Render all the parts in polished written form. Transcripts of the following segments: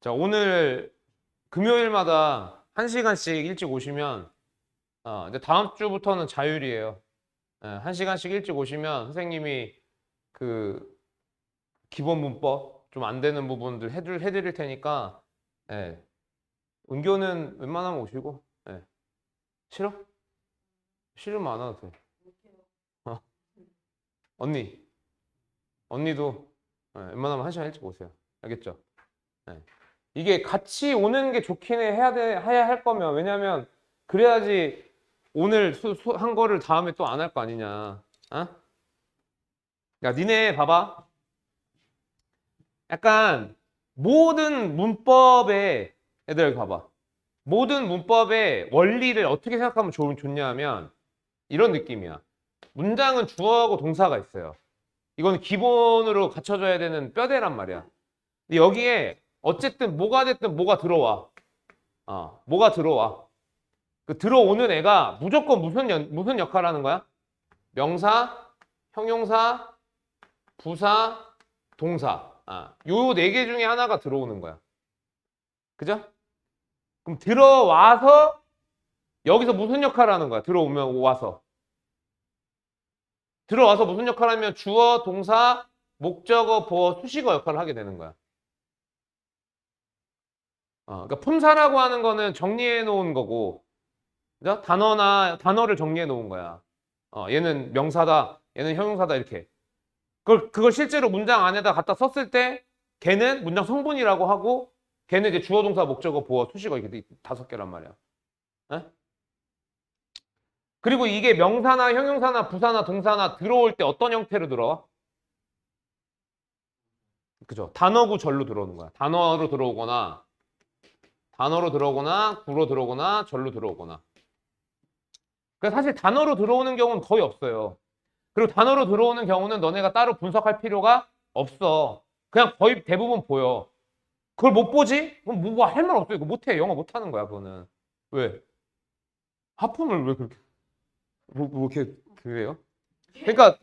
자, 오늘 금요일마다 1시간씩 일찍 오시면, 이제 다음 주부터는 자율이에요. 1시간씩 일찍 오시면 선생님이 그 기본 문법 좀 안 되는 부분들 해드릴 테니까, 예, 은교는 웬만하면 오시고, 예. 싫어? 싫으면 안 와도 돼. 어. 언니, 언니도 웬만하면 1시간 일찍 오세요. 알겠죠? 예. 이게 같이 오는 게 좋긴 해야 할 거면, 왜냐면 그래야지 오늘 한 거를 다음에 또 안 할 거 아니냐. 어? 야, 니네 봐봐. 약간 모든 문법의 애들 봐봐. 모든 문법의 원리를 어떻게 생각하면 좋냐 하면 이런 느낌이야. 문장은 주어하고 동사가 있어요. 이건 기본으로 갖춰져야 되는 뼈대란 말이야. 근데 여기에 어쨌든 뭐가 됐든 뭐가 들어와. 뭐가 들어와. 그 들어오는 애가 무조건 무슨 역할을 하는 거야? 명사, 형용사, 부사, 동사. 요 네 개 중에 하나가 들어오는 거야. 그죠? 그럼 들어와서 여기서 무슨 역할을 하는 거야? 들어오면 와서. 들어와서 무슨 역할을 하면 주어, 동사, 목적어, 보어, 수식어 역할을 하게 되는 거야. 그러니까 품사라고 하는 거는 정리해 놓은 거고, 그죠? 단어를 정리해 놓은 거야. 얘는 명사다, 얘는 형용사다 이렇게. 그걸 실제로 문장 안에다 갖다 썼을 때 걔는 문장 성분이라고 하고 걔는 이제 주어, 동사, 목적어, 보어, 수식어 이렇게 5개란 말이야. 에? 그리고 이게 명사나 형용사나 부사나 동사나 들어올 때 어떤 형태로 들어와? 그죠? 단어구 절로 들어오는 거야. 단어로 들어오거나 구로 들어오거나 절로 들어오거나. 그러니까 사실 단어로 들어오는 경우는 거의 없어요. 그리고 단어로 들어오는 경우는 너네가 따로 분석할 필요가 없어. 그냥 거의 대부분 보여. 그걸 못 보지? 그럼 뭐 할 말 없어. 이거 못해. 영어 못하는 거야, 그거는. 왜? 하품을 왜 그렇게, 뭐 이렇게, 그래요? 그러니까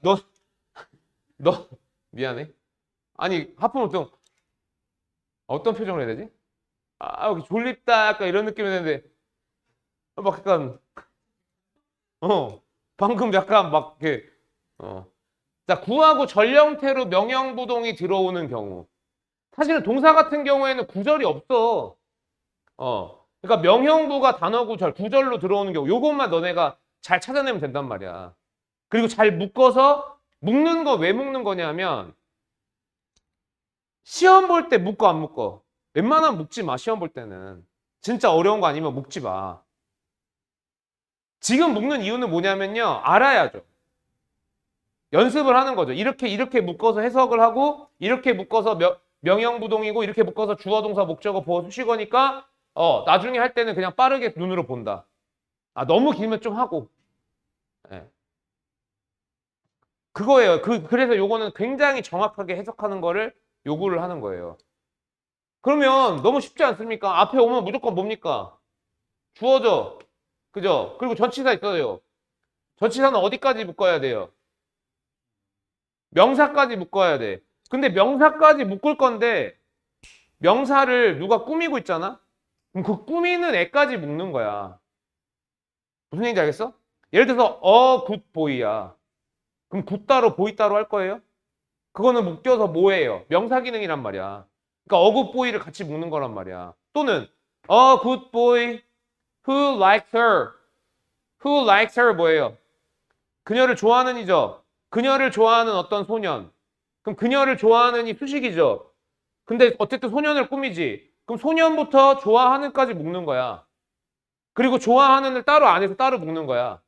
너, 미안해. 아니, 하품을 좀, 어떤 표정을 해야 되지? 여기 졸립다. 약간 이런 느낌이 드는데, 막 약간, 방금 약간 막 이렇게, 어. 자, 구하고 전형태로 명형부동이 들어오는 경우. 사실은 동사 같은 경우에는 구절이 없어. 그러니까 명형부가 단어구 절, 구절로 들어오는 경우, 요것만 너네가 잘 찾아내면 된단 말이야. 그리고 잘 묶어서, 묶는 거 왜 묶는 거냐면, 시험 볼 때 묶어, 안 묶어? 웬만하면 묶지 마, 시험 볼 때는. 진짜 어려운 거 아니면 묶지 마. 지금 묶는 이유는 뭐냐면요, 알아야죠. 연습을 하는 거죠. 이렇게 묶어서 해석을 하고, 이렇게 묶어서 명형부동이고, 이렇게 묶어서 주어, 동사, 목적어, 보어, 수식어니까, 나중에 할 때는 그냥 빠르게 눈으로 본다. 너무 길면 좀 하고. 예. 그거예요. 그래서 요거는 굉장히 정확하게 해석하는 거를 요구를 하는 거예요. 그러면 너무 쉽지 않습니까? 앞에 오면 무조건 뭡니까? 주어져. 그죠? 그리고 전치사 있어요. 전치사는 어디까지 묶어야 돼요? 명사까지 묶어야 돼. 근데 명사까지 묶을 건데 명사를 누가 꾸미고 있잖아? 그럼 그 꾸미는 애까지 묶는 거야. 무슨 얘기인지 알겠어? 예를 들어서 굿보이야. 그럼 굿 따로 보이 따로 할 거예요? 그거는 묶여서 뭐예요? 명사 기능이란 말이야. 그러니까 굿보이를 같이 묶는 거란 말이야. 또는 굿보이 who likes her. who likes her 뭐예요? 그녀를 좋아하는 이죠. 그녀를 좋아하는 어떤 소년. 그럼 그녀를 좋아하는 이 수식이죠. 근데 어쨌든 소년을 꾸미지. 그럼 소년부터 좋아하는까지 묶는 거야. 그리고 좋아하는을 따로 안에서 따로 묶는 거야.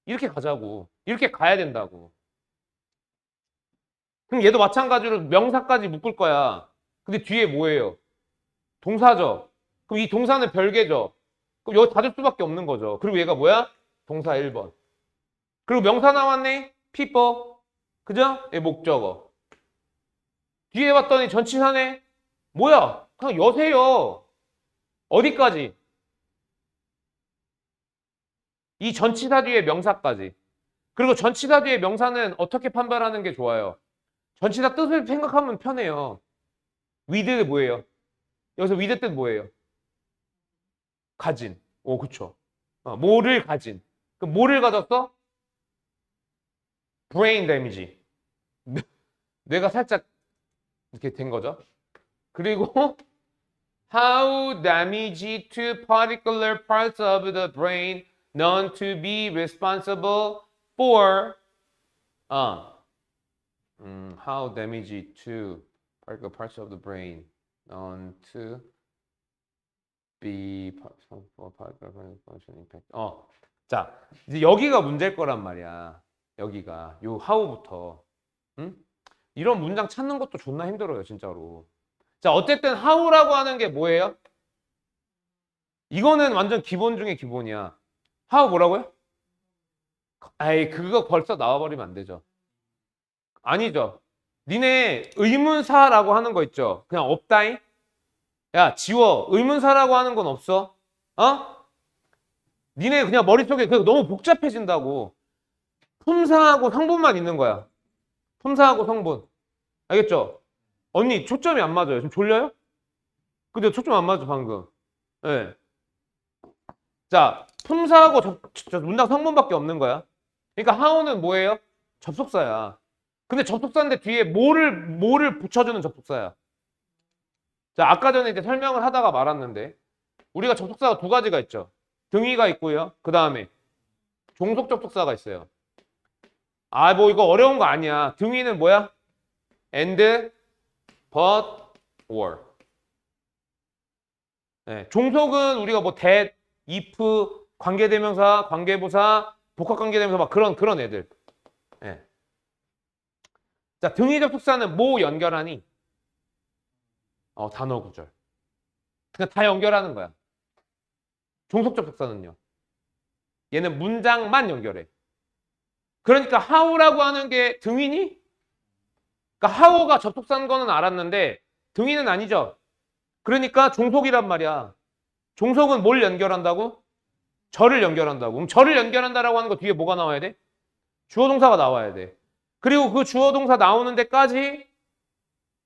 이렇게 가자고. 이렇게 가야 된다고. 그럼 얘도 마찬가지로 명사까지 묶을 거야. 근데 뒤에 뭐예요? 동사죠. 그럼 이 동사는 별개죠. 그럼 여기 닫을 수밖에 없는 거죠. 그리고 얘가 뭐야? 동사 1번. 그리고 명사 나왔네? people. 그죠? 얘 목적어. 뒤에 봤더니 전치사네? 뭐야? 그냥 여세요. 어디까지? 이 전치사 뒤에 명사까지. 그리고 전치사 뒤에 명사는 어떻게 판별하는 게 좋아요? 전치사 뜻을 생각하면 편해요. with 뭐예요? 여기서 with 뜻 뭐예요? 가진. 오, 그쵸. 뭐를 가진. 그럼 뭐를 가졌어? brain damage. 뇌가 살짝 이렇게 된 거죠. 그리고 how damage to particular parts of the brain known to be responsible for how damage to particular parts of the brain known to be for particular function impact. 자, 이제 여기가 문제일 거란 말이야. 여기가 요 how부터. 응? 이런 문장 찾는 것도 존나 힘들어요, 진짜로. 자, 어쨌든 how라고 하는 게 뭐예요? 이거는 완전 기본 중에 기본이야. how 뭐라고요? 에이, 그거 벌써 나와버리면 안 되죠. 아니죠. 니네 의문사라고 하는 거 있죠? 그냥 없다잉? 야, 지워. 의문사라고 하는 건 없어. 니네 그냥 머릿속에 그게 너무 복잡해진다고. 품사하고 성분만 있는 거야. 품사하고 성분. 알겠죠? 언니, 초점이 안 맞아요. 지금 졸려요? 근데 초점 안 맞아, 방금. 예. 네. 자, 품사하고 문장 성분밖에 없는 거야. 그러니까 how는 뭐예요? 접속사야. 근데 접속사인데 뒤에 뭐를 붙여주는 접속사야. 자, 아까 전에 이제 설명을 하다가 말았는데, 우리가 접속사가 두 가지가 있죠. 등위가 있고요. 그 다음에 종속 접속사가 있어요. 뭐 이거 어려운 거 아니야. 등위는 뭐야? and, but, or. 네, 종속은 우리가 뭐 that, if, 관계대명사, 관계부사, 복합관계대명사 막 그런 애들. 네. 자, 등위 접속사는 뭐 연결하니? 단어 구절. 그냥 다 연결하는 거야. 종속 접속사는요. 얘는 문장만 연결해. 그러니까 how라고 하는 게 등위니? 그러니까 how가 접속사인 거는 알았는데 등위는 아니죠. 그러니까 종속이란 말이야. 종속은 뭘 연결한다고? 절을 연결한다고. 그럼 절을 연결한다라고 하는 거 뒤에 뭐가 나와야 돼? 주어 동사가 나와야 돼. 그리고 그 주어 동사 나오는 데까지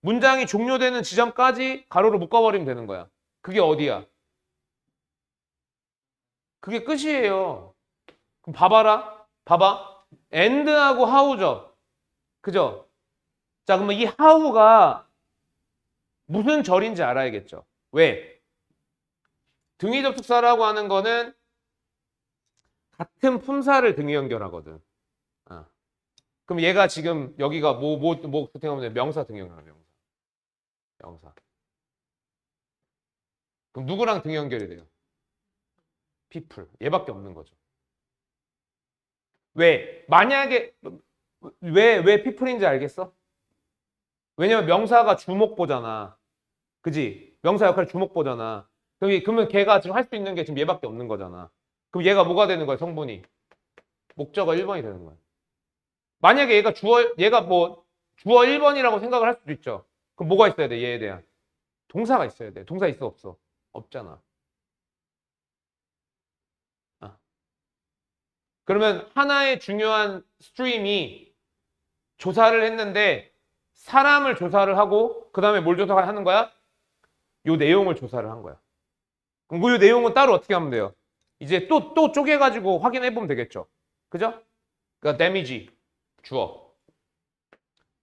문장이 종료되는 지점까지 가로로 묶어버리면 되는 거야. 그게 어디야? 그게 끝이에요. 그럼 봐봐. and하고 how죠. 그죠? 자, 그러면 이 how가 무슨 절인지 알아야겠죠. 왜? 등위 접속사라고 하는 거는 같은 품사를 등위 연결하거든. 그럼 얘가 지금 여기가 뭐 등하면 명사 등위 연결하는 명사. 그럼 누구랑 등위 연결이 돼요? people. 얘밖에 없는 거죠. 왜? 만약에 왜 people인지 알겠어? 왜냐면 명사가 주목보잖아. 그지? 명사 역할 주목보잖아. 그러면 걔가 지금 할 수 있는 게 지금 얘밖에 없는 거잖아. 그럼 얘가 뭐가 되는 거야, 성분이? 목적어 1번이 되는 거야. 만약에 얘가 뭐 주어 1번이라고 생각을 할 수도 있죠. 그럼 뭐가 있어야 돼, 얘에 대한? 동사가 있어야 돼. 동사 있어, 없어? 없잖아. 그러면 하나의 중요한 스트림이 조사를 했는데 사람을 조사를 하고 그 다음에 뭘 조사하는 거야? 요 내용을 조사를 한 거야. 그럼 그 내용은 따로 어떻게 하면 돼요? 이제 또 쪼개가지고 확인해 보면 되겠죠. 그죠? 그러니까 damage, 주어.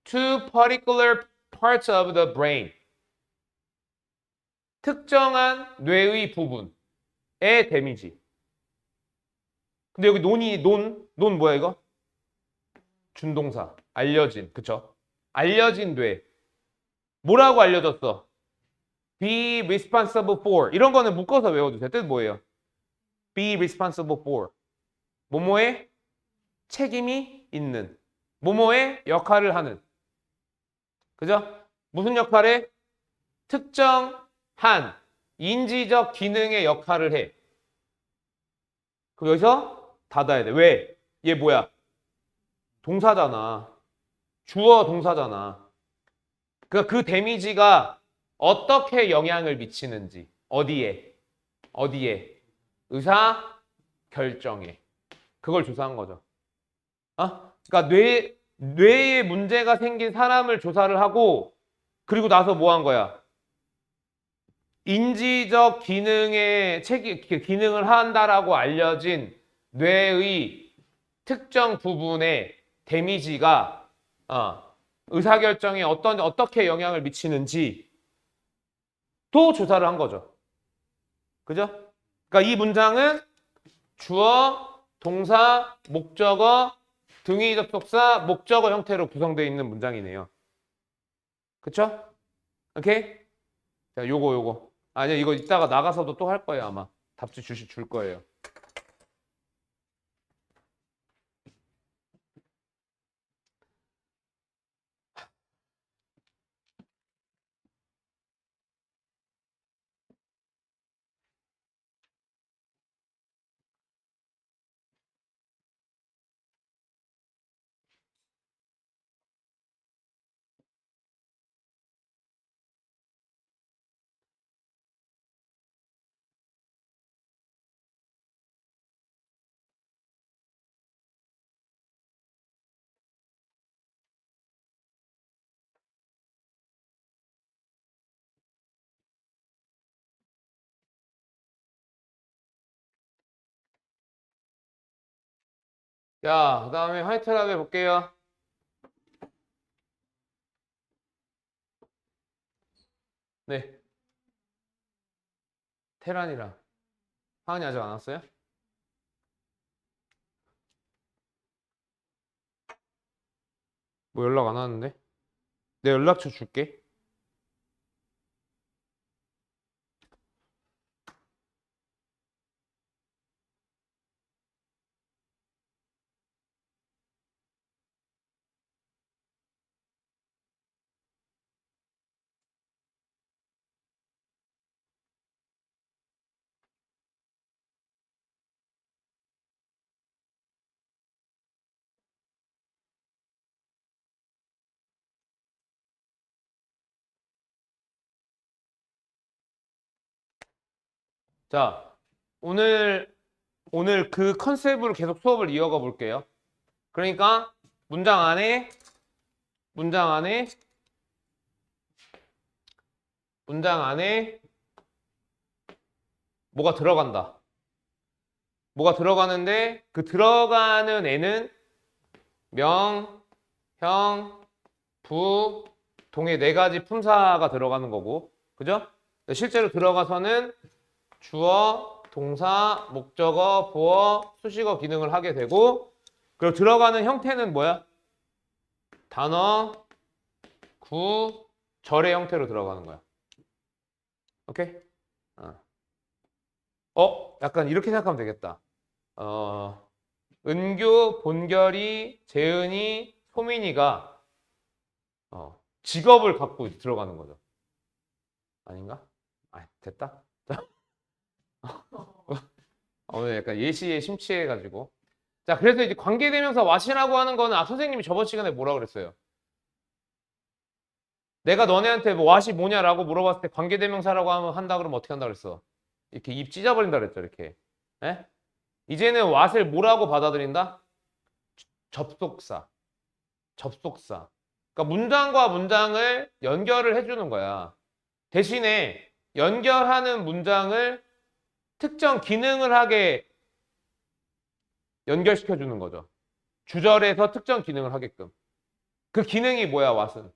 To particular parts of the brain. 특정한 뇌의 부분의 데미지. 근데 여기 논 뭐야 이거? 준동사. 알려진. 그쵸? 알려진 뇌. 뭐라고 알려졌어? Be responsible for. 이런 거는 묶어서 외워주세요. 뜻 뭐예요? Be responsible for. 뭐뭐의 책임이 있는. 뭐뭐의 역할을 하는. 그죠? 무슨 역할에? 특정한 인지적 기능의 역할을 해. 그럼 여기서 닫아야 돼. 왜? 얘 뭐야? 동사잖아. 주어 동사잖아. 그러니까 그 데미지가 어떻게 영향을 미치는지. 어디에? 의사 결정에. 그걸 조사한 거죠. 그러니까 뇌에 문제가 생긴 사람을 조사를 하고 그리고 나서 뭐 한 거야? 인지적 기능의 기능을 한다라고 알려진 뇌의 특정 부분의 데미지가 의사결정에 어떻게 영향을 미치는지 또 조사를 한 거죠. 그죠? 그러니까 이 문장은 주어, 동사, 목적어, 등위 접속사, 목적어 형태로 구성되어 있는 문장이네요. 그쵸? 오케이? 자, 요거. 아니야, 이거 이따가 나가서도 또 할 거예요, 아마. 답지 줄 거예요. 자, 그 다음에 화이트랍 해볼게요. 네. 테란이랑. 하은이 아직 안 왔어요? 뭐 연락 안 왔는데? 내 연락처 줄게. 자, 오늘 그 컨셉으로 계속 수업을 이어가 볼게요. 그러니까 문장 안에 뭐가 들어간다. 뭐가 들어가는데 그 들어가는 애는 명, 형, 부, 동의 네 가지 품사가 들어가는 거고. 그죠? 실제로 들어가서는 주어, 동사, 목적어, 보어, 수식어 기능을 하게 되고, 그리고 들어가는 형태는 뭐야? 단어, 구, 절의 형태로 들어가는 거야. 오케이? 약간 이렇게 생각하면 되겠다. 은교, 본결이, 재은이, 소민이가 직업을 갖고 들어가는 거죠. 아닌가? 됐다. 오늘 약간 예시에 심취해가지고. 자, 그래서 이제 관계대명사 what이라고 하는 거는 선생님이 저번 시간에 뭐라 그랬어요? 내가 너네한테 뭐 what이 뭐냐라고 물어봤을 때 관계대명사라고 한다 그러면 어떻게 한다 그랬어? 이렇게 입 찢어버린다 그랬죠, 이렇게. 에? 이제는 what을 뭐라고 받아들인다? 접속사. 그러니까 문장과 문장을 연결을 해주는 거야. 대신에 연결하는 문장을 특정 기능을 하게 연결시켜 주는 거죠. 주절에서 특정 기능을 하게끔. 그 기능이 뭐야, what은?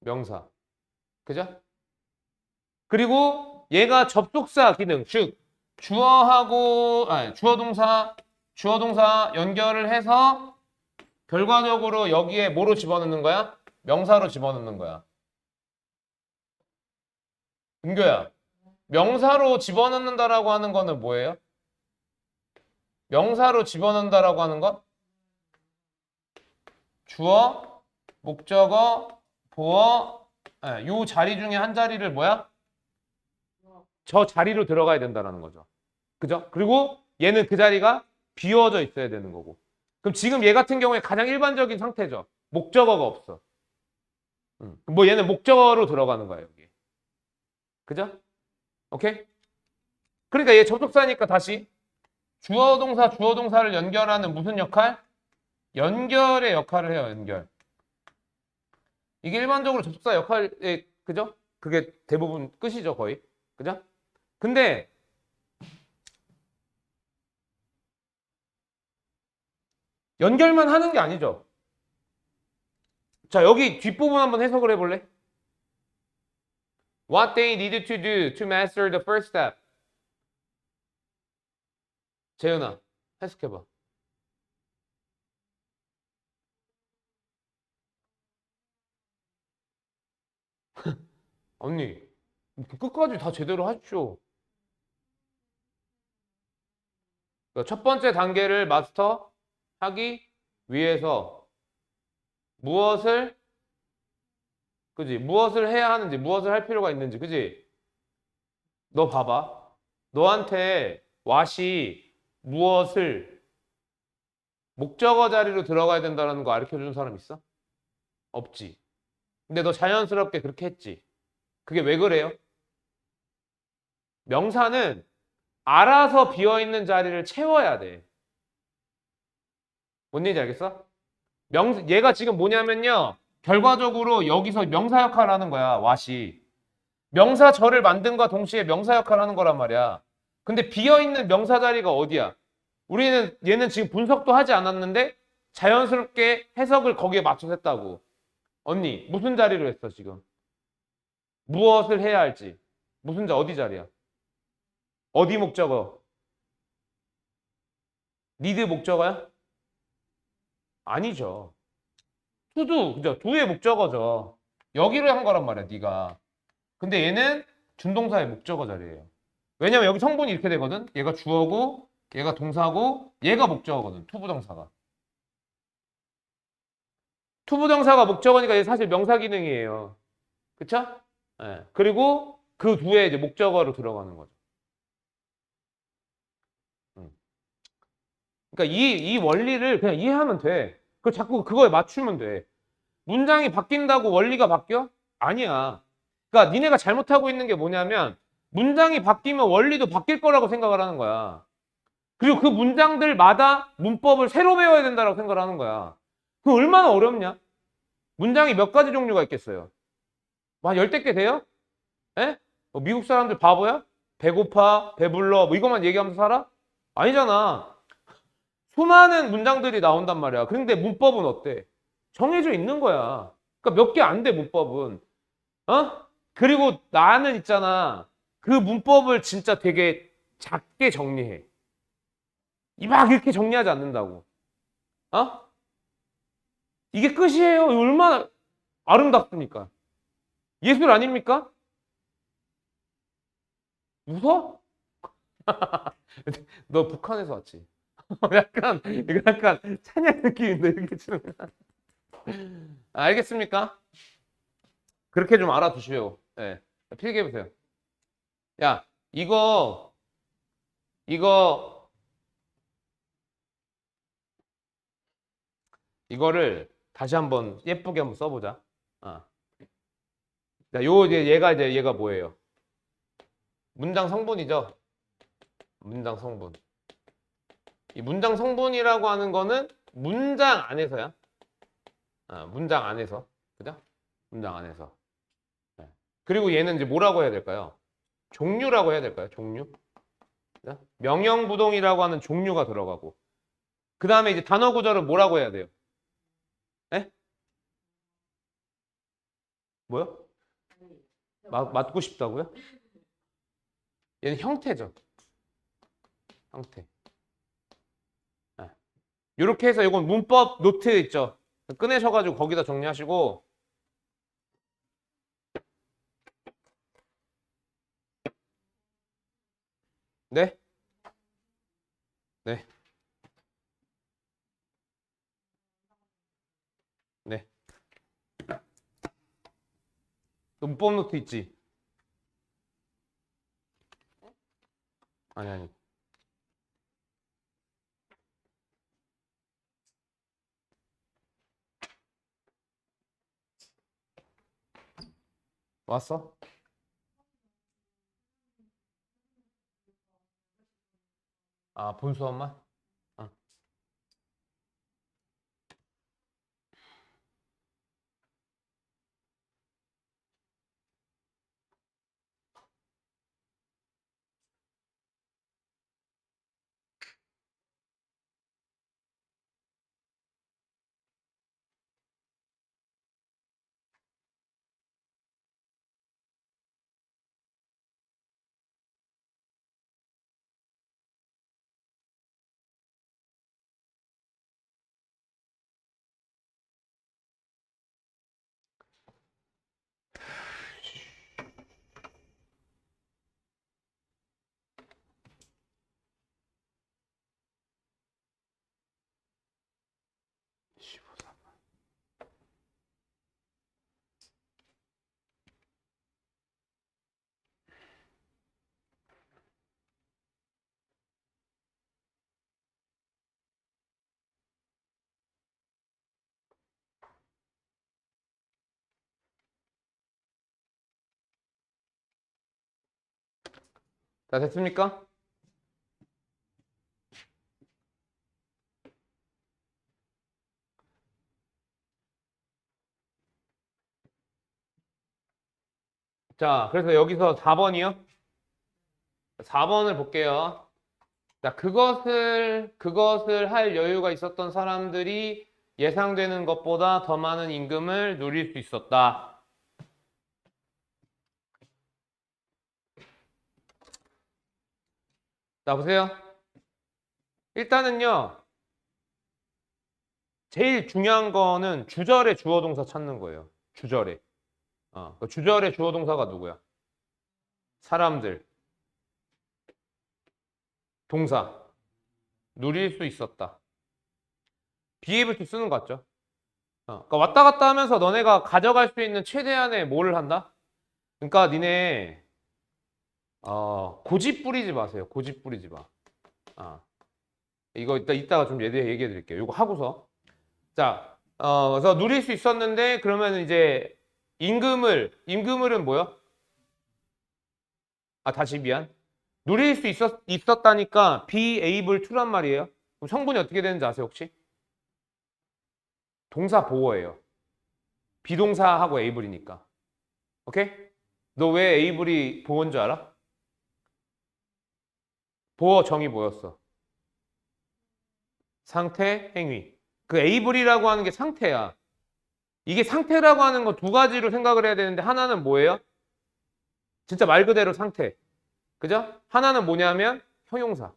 명사. 그죠? 그리고 얘가 접속사 기능, 즉 주어 동사 연결을 해서 결과적으로 여기에 뭐로 집어넣는 거야? 명사로 집어넣는 거야. 은교야, 명사로 집어넣는다라고 하는 거는 뭐예요? 명사로 집어넣는다라고 하는 건 주어, 목적어, 보어, 요 자리 중에 한 자리를 뭐야? 저 자리로 들어가야 된다는 거죠. 그죠? 그리고 얘는 그 자리가 비워져 있어야 되는 거고. 그럼 지금 얘 같은 경우에 가장 일반적인 상태죠. 목적어가 없어. 뭐 얘는 목적어로 들어가는 거야, 여기. 그죠? 오케이? 그러니까 얘 접속사니까 다시 주어 동사를 연결하는 무슨 역할? 연결의 역할을 해요, 연결. 이게 일반적으로 접속사 역할에, 그죠? 그게 대부분 끝이죠, 거의. 그죠? 근데 연결만 하는 게 아니죠. 자, 여기 뒷부분 한번 해석을 해볼래? What they needed to do to master the first step. 재윤아, 해석해봐. 언니, 끝까지 다 제대로 하십시오. 그러니까 첫 번째 단계를 마스터하기 위해서 무엇을, 그지? 무엇을 해야 하는지, 무엇을 할 필요가 있는지, 그지? 너 봐봐. 너한테 what이 무엇을 목적어 자리로 들어가야 된다는 거 가르쳐 준 사람 있어? 없지. 근데 너 자연스럽게 그렇게 했지. 그게 왜 그래요? 명사는 알아서 비어있는 자리를 채워야 돼. 뭔 얘기인지 알겠어? 얘가 지금 뭐냐면요. 결과적으로 여기서 명사 역할을 하는 거야, what이. 명사절을 만든과 동시에 명사 역할을 하는 거란 말이야. 근데 비어있는 명사 자리가 어디야? 우리는 얘는 지금 분석도 하지 않았는데 자연스럽게 해석을 거기에 맞춰서 했다고. 언니, 무슨 자리로 했어, 지금? 무엇을 해야 할지. 어디 자리야? 어디 목적어? 니드 목적어야? 아니죠. 투두, 그죠? 두의 목적어죠. 여기로 한 거란 말이야, 네가. 근데 얘는 준동사의 목적어 자리예요. 왜냐면 여기 성분이 이렇게 되거든. 얘가 주어고, 얘가 동사고, 얘가 목적어거든. 투부정사가. 투부정사가 목적어니까 얘 사실 명사 기능이에요. 그쵸? 예. 그리고 그 뒤에 이제 목적어로 들어가는 거죠. 음. 그러니까 이 원리를 그냥 이해하면 돼. 그 자꾸 그거에 맞추면 돼. 문장이 바뀐다고 원리가 바뀌어? 아니야. 그러니까 니네가 잘못하고 있는 게 뭐냐면 문장이 바뀌면 원리도 바뀔 거라고 생각을 하는 거야. 그리고 그 문장들마다 문법을 새로 배워야 된다고 생각을 하는 거야. 그 얼마나 어렵냐? 문장이 몇 가지 종류가 있겠어요? 한 열댓 개 돼요? 에? 미국 사람들 바보야? 배고파, 배불러, 뭐 이것만 얘기하면서 살아? 아니잖아. 수많은 문장들이 나온단 말이야. 그런데 문법은 어때? 정해져 있는 거야. 그러니까 몇 개 안 돼, 문법은. 어? 그리고 나는 있잖아. 그 문법을 진짜 되게 작게 정리해. 막 이렇게 정리하지 않는다고. 어? 이게 끝이에요. 얼마나 아름답습니까? 예술 아닙니까? 웃어? 너 북한에서 왔지? 이거 약간 찬양 느낌인데, 이렇게 치는 거. 알겠습니까? 그렇게 좀 알아두시오. 예. 필기해보세요. 야, 이거, 이거를 다시 한번 예쁘게 한번 써보자. 아. 자, 얘가 뭐예요? 문장 성분이죠? 문장 성분. 이 문장 성분이라고 하는 거는 문장 안에서야. 문장 안에서. 그죠? 문장 안에서. 네. 그리고 얘는 이제 뭐라고 해야 될까요? 종류라고 해야 될까요? 종류? 그죠? 명령부동이라고 하는 종류가 들어가고. 그 다음에 이제 단어 구절은 뭐라고 해야 돼요? 에? 뭐요? 맞고 싶다고요? 얘는 형태죠. 형태. 네. 이렇게 해서 이건 문법 노트 있죠. 꺼내셔가지고 거기다 정리하시고. 네? 네. 네. 문법 노트 있지? 아니. 왔어? 아, 본수업만? 아. 자, 됐습니까? 자, 그래서 여기서 4번이요. 4번을 볼게요. 자, 그것을 할 여유가 있었던 사람들이 예상되는 것보다 더 많은 임금을 누릴 수 있었다. 자, 보세요. 일단은요, 제일 중요한 거는 주절의 주어 동사 찾는 거예요. 주절에. 그 주절의 주어 동사가 누구야? 사람들. 동사. 누릴 수 있었다. be able to 쓰는 거 같죠? 그러니까 왔다 갔다 하면서 너네가 가져갈 수 있는 최대한의 뭐를 한다? 그러니까 니네 고집 부리지 마세요. 고집 부리지 마. 이거 이따가 좀 얘기해 드릴게요. 이거 하고서. 자, 그래서 누릴 수 있었는데 그러면 이제 임금을은 뭐야? 다시 미안. 누릴 수 있었다니까 be able to란 말이에요. 그럼 성분이 어떻게 되는지 아세요, 혹시? 동사 보어예요. 비동사하고 able이니까. 오케이? 너 왜 able이 보어인 줄 알아? 보어 정의 뭐였어? 상태, 행위. 그 able이라고 하는 게 상태야. 이게 상태라고 하는 거 두 가지로 생각을 해야 되는데 하나는 뭐예요? 진짜 말 그대로 상태. 그죠? 하나는 뭐냐면 형용사.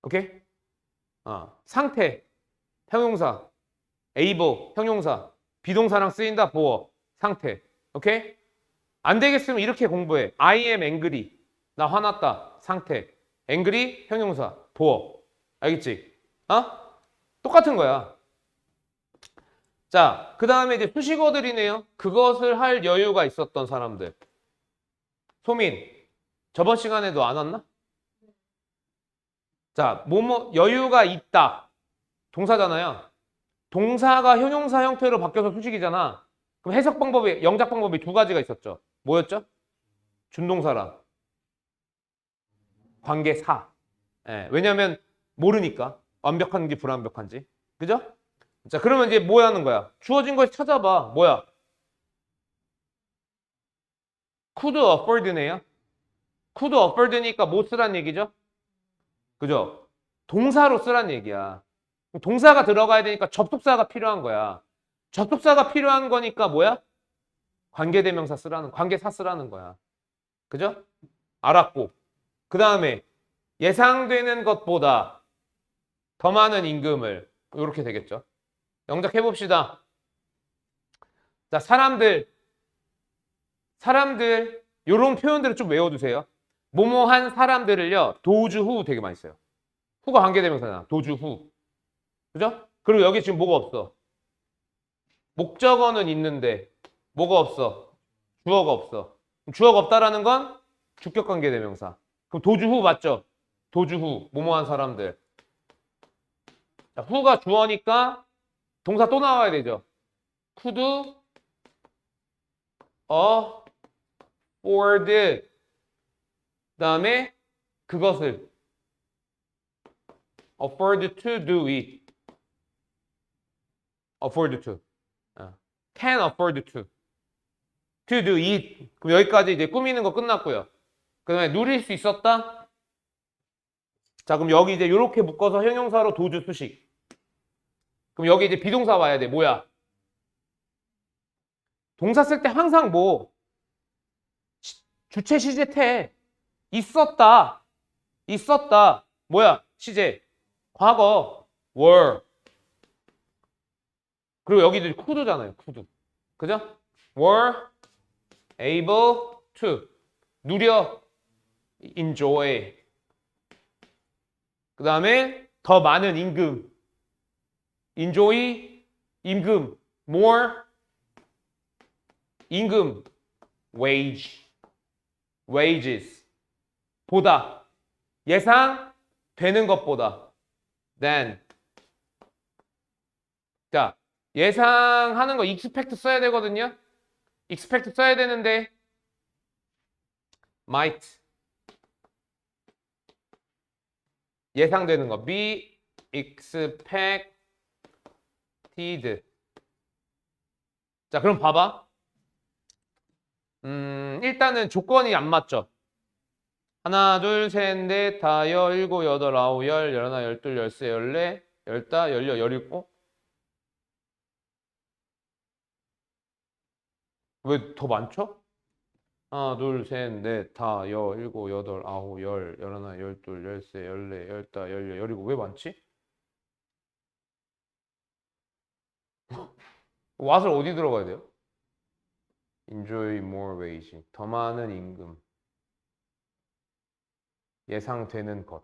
오케이? 상태, 형용사. able, 형용사. 비동사랑 쓰인다, 보어. 상태. 오케이? 안 되겠으면 이렇게 공부해. I am angry. 나 화났다. 상태. angry, 형용사. 보어. 알겠지? 똑같은 거야. 자, 그 다음에 이제 수식어들이네요. 그것을 할 여유가 있었던 사람들. 소민, 저번 시간에도 안 왔나? 자, 여유가 있다. 동사잖아요. 동사가 형용사 형태로 바뀌어서 수식이잖아. 그럼 해석 방법이, 영작 방법이 두 가지가 있었죠. 뭐였죠? 준동사랑 관계사. 왜냐면 모르니까. 완벽한지 불완벽한지. 그죠? 자, 그러면 이제 뭐 하는 거야? 주어진 걸 찾아봐. 뭐야? could afford네요. could afford니까 뭐 쓰란 얘기죠? 그죠? 동사로 쓰란 얘기야. 동사가 들어가야 되니까 접속사가 필요한 거야. 접속사가 필요한 거니까 뭐야? 관계대명사 쓰라는, 관계사 쓰라는 거야. 그죠? 알았고. 그 다음에 예상되는 것보다 더 많은 임금을. 이렇게 되겠죠. 영작 해봅시다. 자, 사람들. 요런 표현들을 좀 외워두세요. 뭐뭐한 사람들을요. 도주 후 되게 많이 써요. 후가 관계대명사잖아. 도주 후. 그죠? 그리고 여기 지금 뭐가 없어? 목적어는 있는데 뭐가 없어? 주어가 없어. 주어가 없다라는 건 주격관계대명사. 그럼 도주 후 맞죠? 도주 후 뭐뭐한 사람들. 자, 후가 주어니까 동사 또 나와야 되죠. could afford. 그 다음에 그것을 afford to do it. afford to. can afford to. to do it. 그럼 여기까지 이제 꾸미는 거 끝났고요. 그 다음에 누릴 수 있었다. 자, 그럼 여기 이제 이렇게 묶어서 형용사로 도주 수식. 그럼 여기 이제 비동사 와야 돼. 뭐야? 동사 쓸 때 항상 뭐 주체 시제 태 있었다. 뭐야? 시제 과거 were. 그리고 여기도 could잖아요. could. 그죠? were able to. 누려 enjoy. 그 다음에 더 많은 임금. enjoy 임금. more 임금. wages. 보다. 예상되는 것보다. than. 자, 예상하는 거 expect 써야 되거든요. expect 써야 되는데 might. 예상되는 거. be expected. 자, 그럼 봐봐. 일단은 조건이 안 맞죠. 하나, 둘, 셋, 넷, 다, 여, 일곱, 여덟, 아홉, 열, 열하나, 열둘, 열세, 열네, 열다, 열여, 열일곱. 왜 더 많죠? 하나, 둘, 셋, 넷, 다, 여, 일곱, 여덟, 아홉, 열, 열하나, 열둘, 열세, 열네, 열다, 열여, 열일곱. 왜 많지? 왓을 어디 들어가야 돼요? Enjoy more wage. 더 많은 임금. 예상되는 것.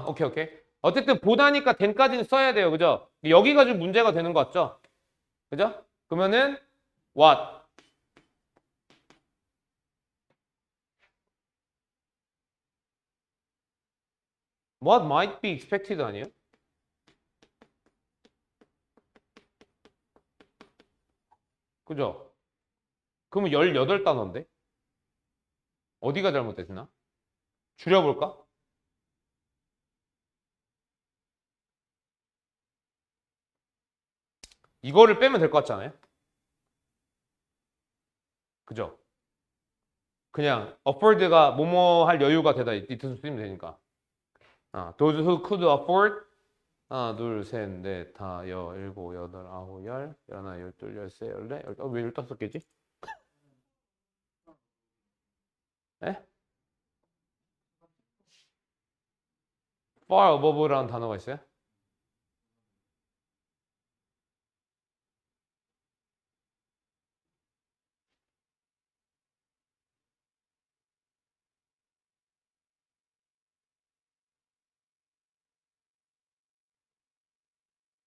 오케이, 오케이. 어쨌든 보다니까 then까지는 써야 돼요. 그죠? 여기가 좀 문제가 되는 것 같죠? 그죠? 그러면은 what? What might be expected 아니에요? 그죠? 그러면 18단어인데? 어디가 잘못됐나? 줄여볼까? 이거를 빼면 될 것 같지 않아요? 그죠? 그냥 afford가 뭐뭐 할 여유가 되다 이 뜻으로 쓰면 되니까. those who could afford. 하나, 둘, 셋, 넷, 다, 여, 일곱, 여덟, 아홉, 열, 열하나, 열둘, 열세, 열네, 왜 15개지? 에? far above라는 단어가 있어요?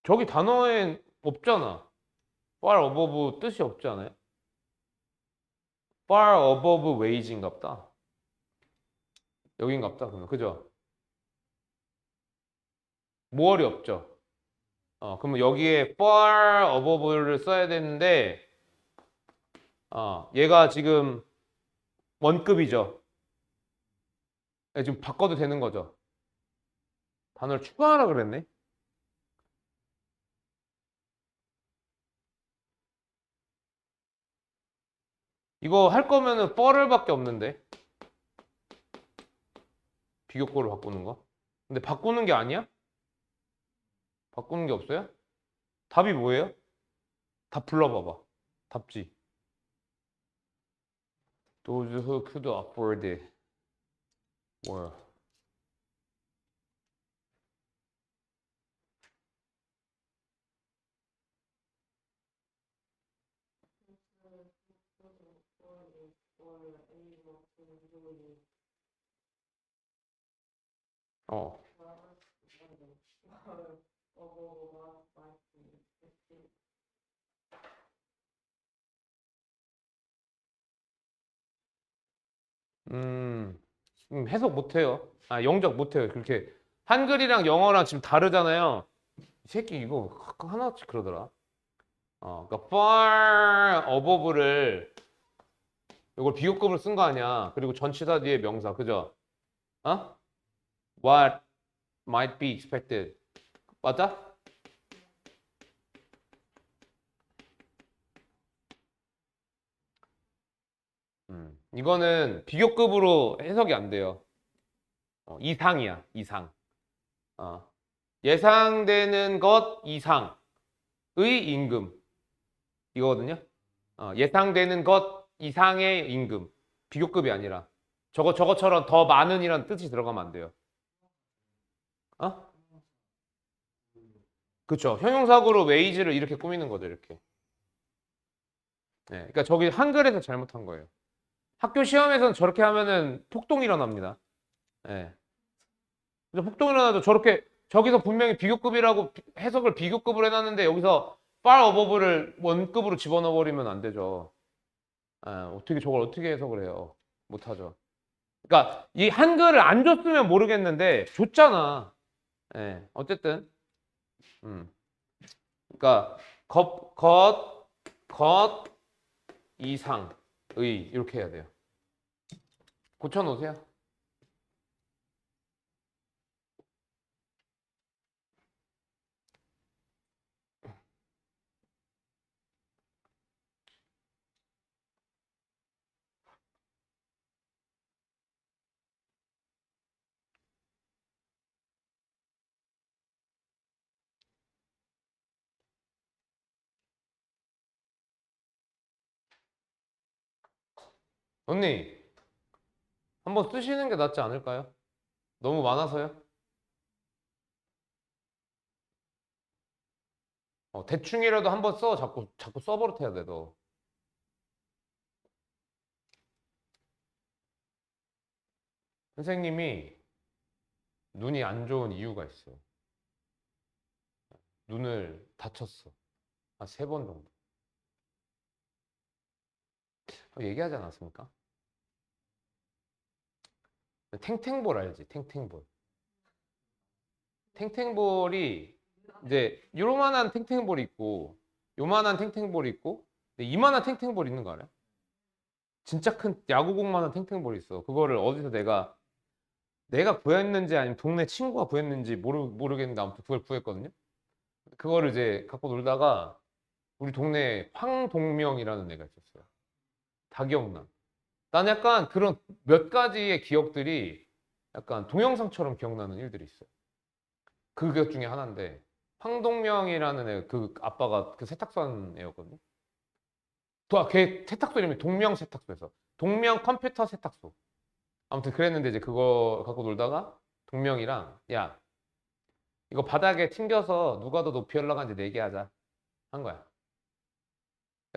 저기 단어엔 없잖아. far above 뜻이 없지 않아요? far above wage인갑다. 여긴갑다, 그러면. 그죠? 모월이 없죠. 그러면 여기에 far above를 써야 되는데, 얘가 지금 원급이죠. 지금 바꿔도 되는 거죠. 단어를 추가하라 그랬네. 이거 할 거면은 for를밖에 없는데. 비교꼴로 바꾸는 거. 근데 바꾸는 게 아니야? 바꾸는 게 없어요? 답이 뭐예요? 답 불러봐봐. 답지. Those who could afford more. 어. 해석 못해요. 영작 못해요. 그렇게. 한글이랑 영어랑 지금 다르잖아요. 이 새끼 이거 가끔 하나씩 그러더라. 그러니까 far above를 이걸 비교급으로 쓴 거 아니야. 그리고 전치사 뒤에 명사, 그죠? 어? What might be expected. 맞아? 이거는 비교급으로 해석이 안 돼요. 이상이야, 이상. 어. 예상되는 것 이상의 임금. 이거거든요. 예상되는 것 이상의 임금. 비교급이 아니라. 저거처럼 더 많은이란 뜻이 들어가면 안 돼요. 어? 그쵸. 형용사구로 웨이지를 이렇게 꾸미는 거죠, 이렇게. 네, 그러니까 저기 한글에서 잘못한 거예요. 학교 시험에서는 저렇게 하면은 폭동 일어납니다. 네. 그래서 폭동 일어나도 저렇게 저기서 분명히 비교급이라고 해석을 비교급으로 해놨는데 여기서 far above를 원급으로 집어넣어 버리면 안 되죠. 어떻게 저걸 어떻게 해석을 해요? 못하죠. 그러니까 이 한글을 안 줬으면 모르겠는데 줬잖아. 어쨌든 그러니까 것 이상의 이렇게 해야 돼요. 고쳐 놓으세요. 언니, 한번 쓰시는 게 낫지 않을까요? 너무 많아서요? 대충이라도 한번 써. 자꾸 써버릇해야 돼, 너. 선생님이 눈이 안 좋은 이유가 있어. 눈을 다쳤어. 한 3번 정도. 얘기하지 않았습니까? 탱탱볼 알지? 탱탱볼. 탱탱볼이 이제 요만한 탱탱볼이 있고 요만한 탱탱볼이 있고 이만한 탱탱볼 있는 거 알아요? 진짜 큰 야구공만한 탱탱볼이 있어. 그거를 어디서 내가 구했는지 아니면 동네 친구가 구했는지 모르겠는데 아무튼 그걸 구했거든요. 그거를 이제 갖고 놀다가 우리 동네에 황동명이라는 애가 있었어요. 다 기억나. 난 약간 그런 몇 가지의 기억들이 약간 동영상처럼 기억나는 일들이 있어요. 그것 중에 하나인데 황동명이라는 애, 그 아빠가 그 세탁소 하는 애였거든요. 걔 세탁소 이름이 동명 세탁소에서 동명 컴퓨터 세탁소. 아무튼 그랬는데 이제 그거 갖고 놀다가 동명이랑 야 이거 바닥에 튕겨서 누가 더 높이 올라가는지 내기하자 한 거야.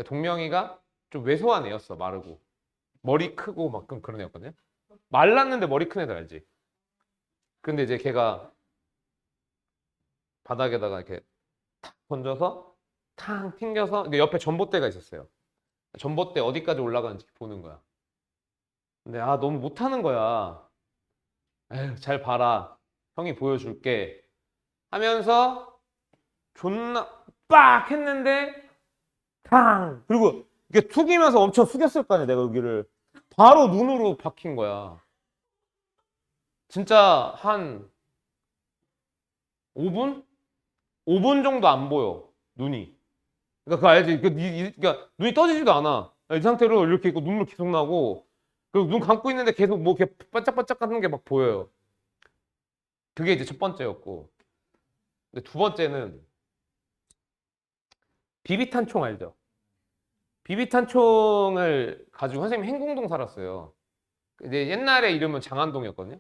동명이가 좀 왜소한 애였어. 마르고 머리 크고 막 그런 애였거든요. 말랐는데 머리 큰 애들 알지? 근데 이제 걔가 바닥에다가 이렇게 탁 던져서 탕 튕겨서 근데 옆에 전봇대가 있었어요. 전봇대 어디까지 올라가는지 보는 거야. 근데 너무 못하는 거야. 에휴, 잘 봐라. 형이 보여줄게. 하면서 존나 빡 했는데 탕! 그리고 이게 툭이면서 엄청 숙였을 거 아니야, 내가 여기를. 바로 눈으로 박힌 거야. 진짜 한 5분? 5분 정도 안 보여, 눈이. 그러니까 그거 알지? 그러니까 눈이 떠지지도 않아. 이 상태로 이렇게 있고 눈물 계속 나고 그리고 눈 감고 있는데 계속 뭐 이렇게 반짝반짝 하는 게 막 보여요. 그게 이제 첫 번째였고. 근데 두 번째는 비비탄총 알죠? 비비탄총을 가지고 선생님 행궁동 살았어요. 이제 옛날에 이름은 장안동이었거든요.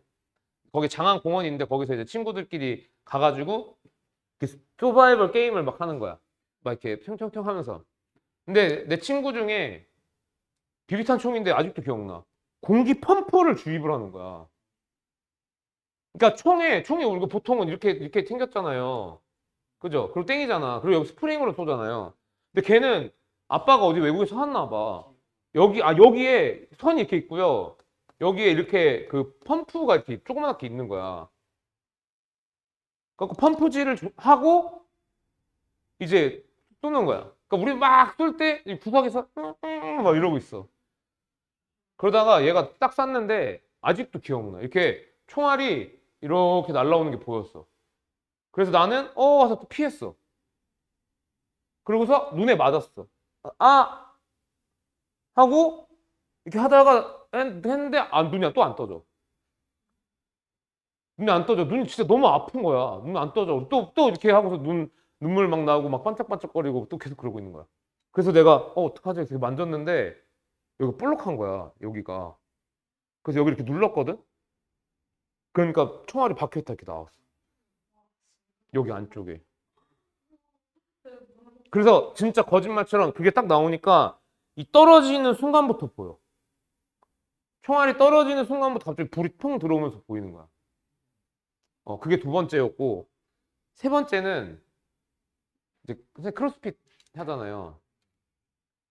거기 장안공원이 있는데 거기서 이제 친구들끼리 가가지고 서바이벌 게임을 막 하는 거야. 막 이렇게 평평평 하면서. 근데 내 친구 중에 비비탄총인데 아직도 기억나. 공기 펌프를 주입을 하는 거야. 그러니까 총이 우리가 보통은 이렇게 튕겼잖아요. 그죠? 그리고 땡이잖아. 그리고 여기 스프링으로 쏘잖아요. 근데 걔는 아빠가 어디 외국에서 샀나 봐. 여기에 선이 이렇게 있고요. 여기에 이렇게 그 펌프가 이렇게 조그맣게 있는 거야. 그래서 펌프질을 하고 이제 쏘는 거야. 그러니까 우리 막 쏠 때 구석에서 막 이러고 있어. 그러다가 얘가 딱 쐈는데 아직도 기억나. 이렇게 총알이 이렇게 날라오는 게 보였어. 그래서 나는 와서 또 피했어. 그러고서 눈에 맞았어. 아 하고 이렇게 하다가 했는데 눈이 또 안 떠져. 눈이 안 떠져. 눈이 진짜 너무 아픈 거야. 눈이 안 떠져. 또 이렇게 하고서 눈물 막 나오고 막 반짝반짝거리고 또 계속 그러고 있는 거야. 그래서 내가 어떡하지? 이렇게 만졌는데 여기 볼록한 거야. 여기가. 그래서 여기 이렇게 눌렀거든. 그러니까 총알이 박혀있다 이렇게 나왔어. 여기 안쪽에. 그래서 진짜 거짓말처럼 그게 딱 나오니까 이 떨어지는 순간부터 보여. 총알이 떨어지는 순간부터 갑자기 불이 통 들어오면서 보이는 거야. 그게 두 번째였고 세 번째는 이제 선생님 크로스핏 하잖아요.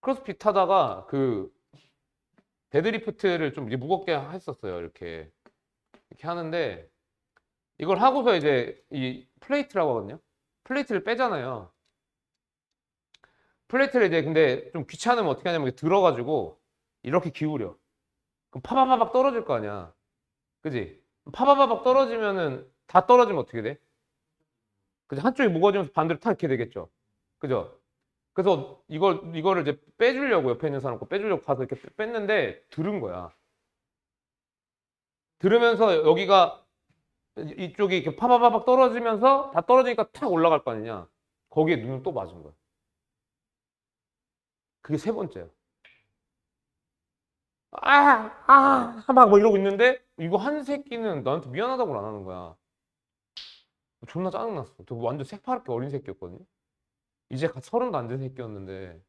크로스핏 하다가 그 데드리프트를 좀 이제 무겁게 했었어요. 이렇게 하는데 이걸 하고서 이제 이 플레이트라고 하거든요. 플레이트를 빼잖아요. 플레이트를 이제 근데 좀 귀찮으면 어떻게 하냐면 들어가지고 이렇게 기울여. 그럼 파바바박 떨어질 거 아니야. 그지? 파바바박 떨어지면은 다 떨어지면 어떻게 돼? 그죠? 한쪽이 무거워지면서 반대로 탁 이렇게 되겠죠. 그죠? 그래서 이거를 이제 빼주려고 옆에 있는 사람 거 빼주려고 가서 이렇게 뺐는데 들은 거야. 들으면서 여기가 이쪽이 이렇게 파바바박 떨어지면서 다 떨어지니까 탁 올라갈 거 아니냐. 거기에 눈을 또 맞은 거야. 그게 세 번째야. 막 이러고 있는데 이거 한 새끼는 나한테 미안하다고 안 하는 거야. 존나 짜증났어. 저 완전 새파랗게 어린 새끼였거든요. 이제 갓 서른도 안 된 새끼였는데.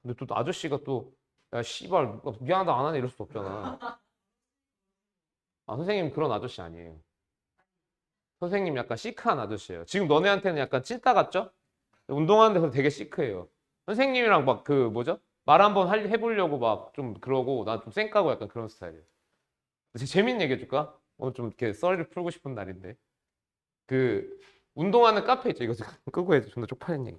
근데 또 아저씨가 또, 야, 씨발, 미안하다 안 하네 이럴 수도 없잖아. 선생님 그런 아저씨 아니에요. 선생님 약간 시크한 아저씨예요. 지금 너네한테는 약간 찐따 같죠? 운동하는 데서 되게 시크해요. 선생님이랑 막 그 뭐죠? 말 한번 해보려고 막 좀 그러고 난 좀 쌩까고 약간 그런 스타일이에요. 재밌는 얘기 해줄까? 오늘 좀 이렇게 썰을 풀고 싶은 날인데. 그 운동하는 카페 있죠. 이거 좀 끄고 해도 존나 쪽팔린 얘기.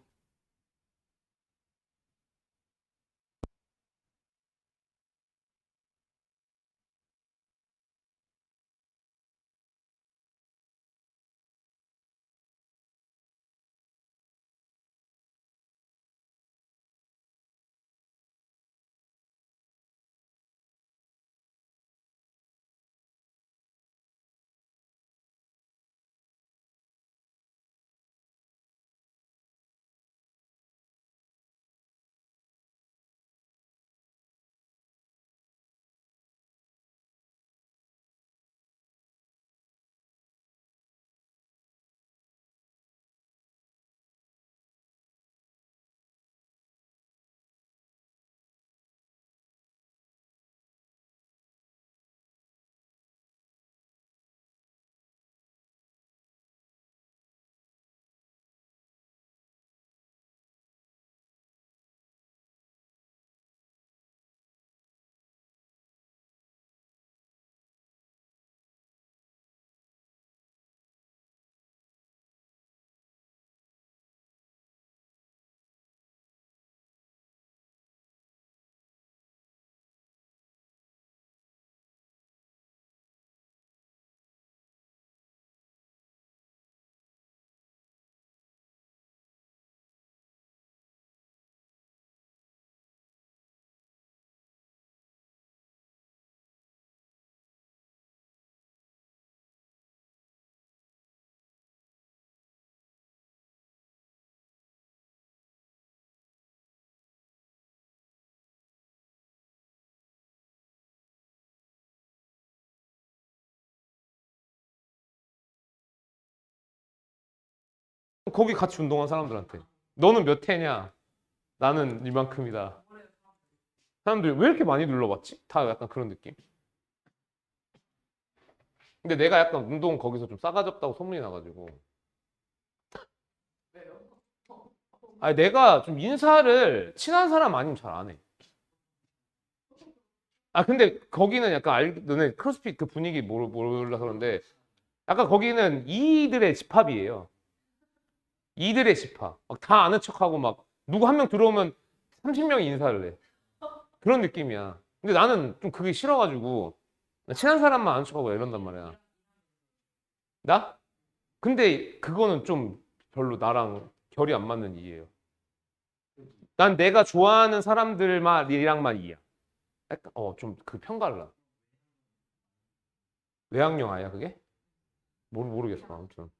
거기 같이 운동한 사람들한테 너는 몇 회냐? 나는 이만큼이다. 사람들이 왜 이렇게 많이 눌러봤지? 다 약간 그런 느낌. 근데 내가 약간 운동 거기서 좀 싸가지 없다고 소문이 나가지고. 아니 내가 좀 인사를 친한 사람 아니면 잘 안 해. 근데 거기는 약간 너네 크로스핏 그 분위기 몰라서 그런데 약간 거기는 이들의 집합이에요. 이들의 집합. 막 다 아는 척하고 막 누구 한 명 들어오면 30명이 인사를 해. 그런 느낌이야. 근데 나는 좀 그게 싫어가지고 친한 사람만 아는 척하고 이런단 말이야. 나? 근데 그거는 좀 별로 나랑 결이 안 맞는 이유예요. 난 내가 좋아하는 사람들만이랑만 이야. 약간 좀 그 편갈라. 외향형 아야 그게? 모르겠어 아무튼.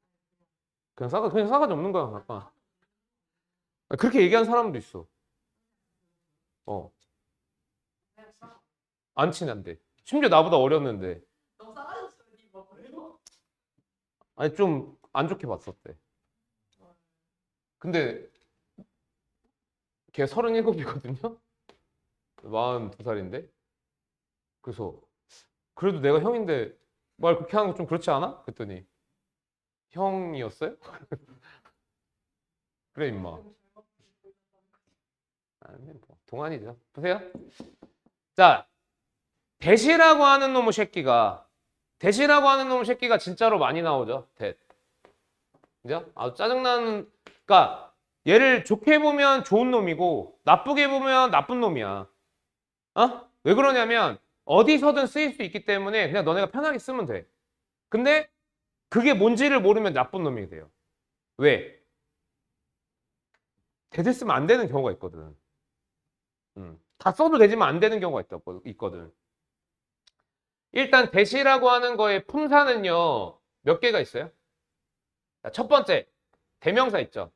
그냥 싸가지 없는 거야 약간. 그렇게 얘기하는 사람도 있어. 어. 안 친한데. 심지어 나보다 어렸는데. 아니 좀 안 좋게 봤었대. 근데 걔 37이거든요? 42살인데? 그래서 그래도 내가 형인데 말 그렇게 하는 거 좀 그렇지 않아? 그랬더니 형이었어요? 그래 임마. 아니 뭐 동안이죠. 보세요. 자, 대시라고 하는 놈의 새끼가 대시라고 하는 놈의 새끼가 진짜로 많이 나오죠. 대. 그죠? 아주 짜증나는 그러니까 얘를 좋게 보면 좋은 놈이고 나쁘게 보면 나쁜 놈이야. 왜 그러냐면 어디서든 쓰일 수 있기 때문에 그냥 너네가 편하게 쓰면 돼. 근데 그게 뭔지를 모르면 나쁜 놈이 돼요. 왜? 대세 쓰면 안 되는 경우가 있거든. 다 써도 되지만 안 되는 경우가 있거든. 일단 대시라고 하는 거의 품사는요. 몇 개가 있어요? 자, 첫 번째 대명사 있죠.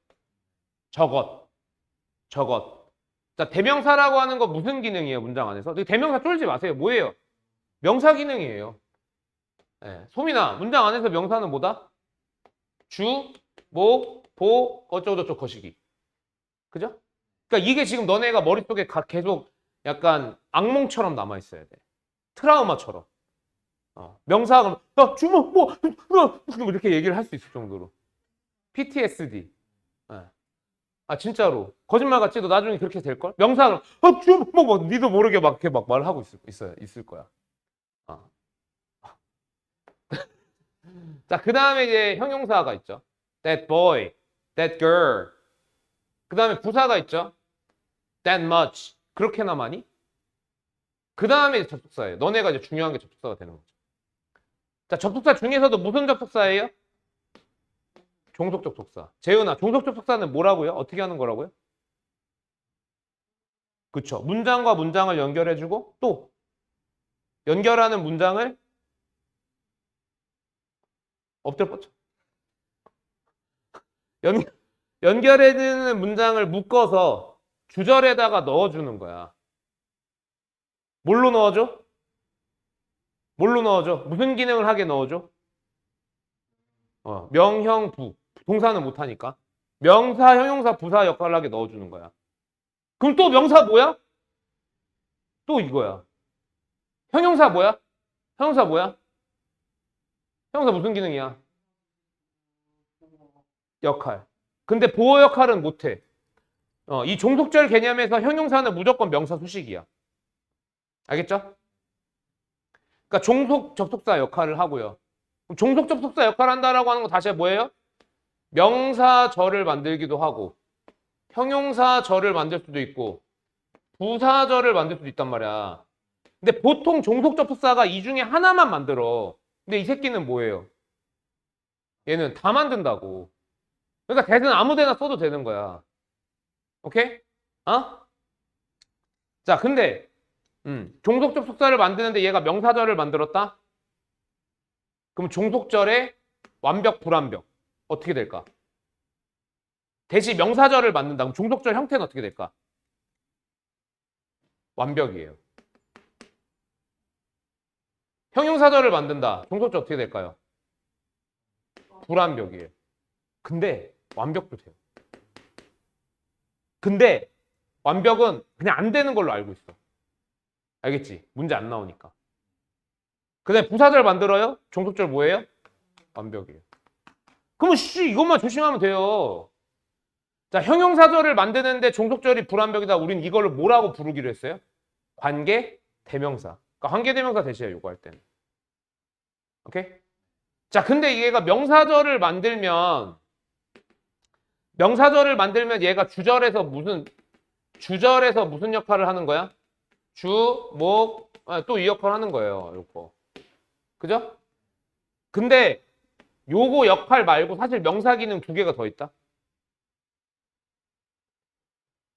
저것, 저것. 자, 대명사라고 하는 거 무슨 기능이에요? 문장 안에서? 대명사 쫄지 마세요. 뭐예요? 명사 기능이에요. 네. 소민아, 문장 안에서 명사는 뭐다? 주, 목, 보, 어쩌고저쩌고 거시기. 그죠? 그러니까 이게 지금 너네가 머릿속에 계속 약간 악몽처럼 남아있어야 돼. 트라우마처럼. 명사, 그럼, 야, 주먹, 뭐, 이렇게 얘기를 할 수 있을 정도로. PTSD. 네. 아, 진짜로. 거짓말 같지? 너 나중에 그렇게 될걸? 명사, 그럼, 주먹, 뭐, 니도 모르게 막 이렇게 막 말하고 있을 거야. 자, 그 다음에 이제 형용사가 있죠. That boy, that girl. 그 다음에 부사가 있죠. That much. 그렇게나 많이? 그 다음에 접속사예요. 너네가 이제 중요한 게 접속사가 되는 거죠. 자, 접속사 중에서도 무슨 접속사예요? 종속 접속사. 재은아, 종속 접속사는 뭐라고요? 어떻게 하는 거라고요? 그쵸. 문장과 문장을 연결해주고 또 연결하는 문장을 엎드려 뻗쳐. 연결해주는 문장을 묶어서 주절에다가 넣어주는 거야. 뭘로 넣어줘? 뭘로 넣어줘? 무슨 기능을 하게 넣어줘? 명형, 부. 동사는 못하니까. 명사, 형용사, 부사 역할을 하게 넣어주는 거야. 그럼 또 명사 뭐야? 또 이거야. 형용사 뭐야? 형용사 뭐야? 형용사 무슨 기능이야? 역할. 근데 보호 역할은 못해. 이 종속절 개념에서 형용사는 무조건 명사 수식이야. 알겠죠? 그러니까 종속 접속사 역할을 하고요. 종속 접속사 역할을 한다라고 하는 거 다시 뭐예요? 명사절을 만들기도 하고 형용사절을 만들 수도 있고 부사절을 만들 수도 있단 말이야. 근데 보통 종속 접속사가 이 중에 하나만 만들어. 근데 이 새끼는 뭐예요? 얘는 다 만든다고. 그러니까 대는 아무 데나 써도 되는 거야. 오케이? 자, 근데 종속 접속사를 만드는데 얘가 명사절을 만들었다? 그럼 종속절의 완벽, 불완벽 어떻게 될까? 대신 명사절을 만든다. 그럼 종속절 형태는 어떻게 될까? 완벽이에요. 형용사절을 만든다. 종속절 어떻게 될까요? 불완벽이에요. 근데 완벽도 돼요. 근데 완벽은 그냥 안 되는 걸로 알고 있어. 알겠지? 문제 안 나오니까. 그 다음에 부사절 만들어요? 종속절 뭐예요? 완벽이에요. 그러면 이것만 조심하면 돼요. 자, 형용사절을 만드는데 종속절이 불완벽이다. 우린 이걸 뭐라고 부르기로 했어요? 관계 대명사. 그러니까 관계 대명사 대시해요. 요거 할 때는. 오케이? 자, 근데 얘가 명사절을 만들면 얘가 주절에서 무슨 역할을 하는 거야? 주, 목, 또 이 역할을 하는 거예요. 요거. 그죠? 근데 요거 역할 말고 사실 명사 기능 2개가 더 있다.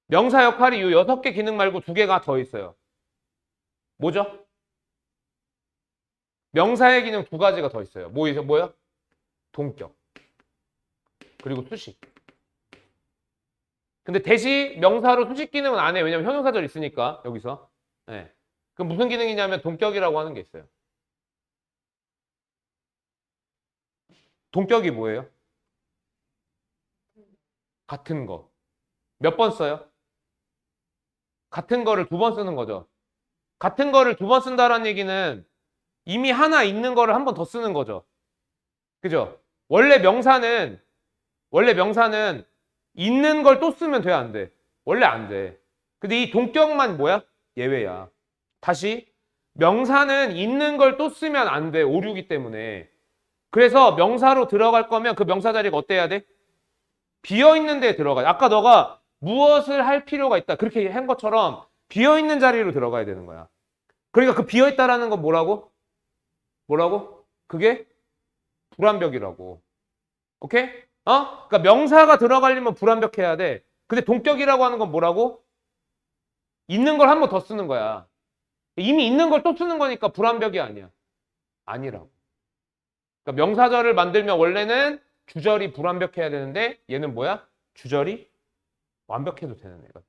명사 역할이 요 6개 기능 말고 2개가 더 있어요. 뭐죠? 명사의 기능 2가지가 더 있어요. 뭐요? 동격. 그리고 수식. 근데 대시 명사로 수식 기능은 안 해. 왜냐면 형용사절 있으니까 여기서. 네. 그럼 무슨 기능이냐면 동격이라고 하는 게 있어요. 동격이 뭐예요? 같은 거. 몇 번 써요? 같은 거를 2번 쓰는 거죠. 같은 거를 2번 쓴다는 얘기는 이미 하나 있는 거를 한 번 더 쓰는 거죠. 그죠? 원래 명사는 있는 걸 또 쓰면 돼, 안 돼? 원래 안 돼. 근데 이 동격만 뭐야? 예외야. 다시 명사는 있는 걸 또 쓰면 안 돼. 오류기 때문에. 그래서 명사로 들어갈 거면 그 명사 자리가 어때야 돼? 비어있는 데에 들어가야 돼. 아까 너가 무엇을 할 필요가 있다. 그렇게 한 것처럼 비어있는 자리로 들어가야 되는 거야. 그러니까 그 비어있다라는 건 뭐라고? 그게 불완벽이라고. 오케이? 그러니까 명사가 들어가려면 불완벽해야 돼. 근데 동격이라고 하는 건 뭐라고? 있는 걸 한 번 더 쓰는 거야. 이미 있는 걸 또 쓰는 거니까 불완벽이 아니야. 아니라고. 그러니까 명사절을 만들면 원래는 주절이 불완벽해야 되는데 얘는 뭐야? 주절이 완벽해도 되는 애가.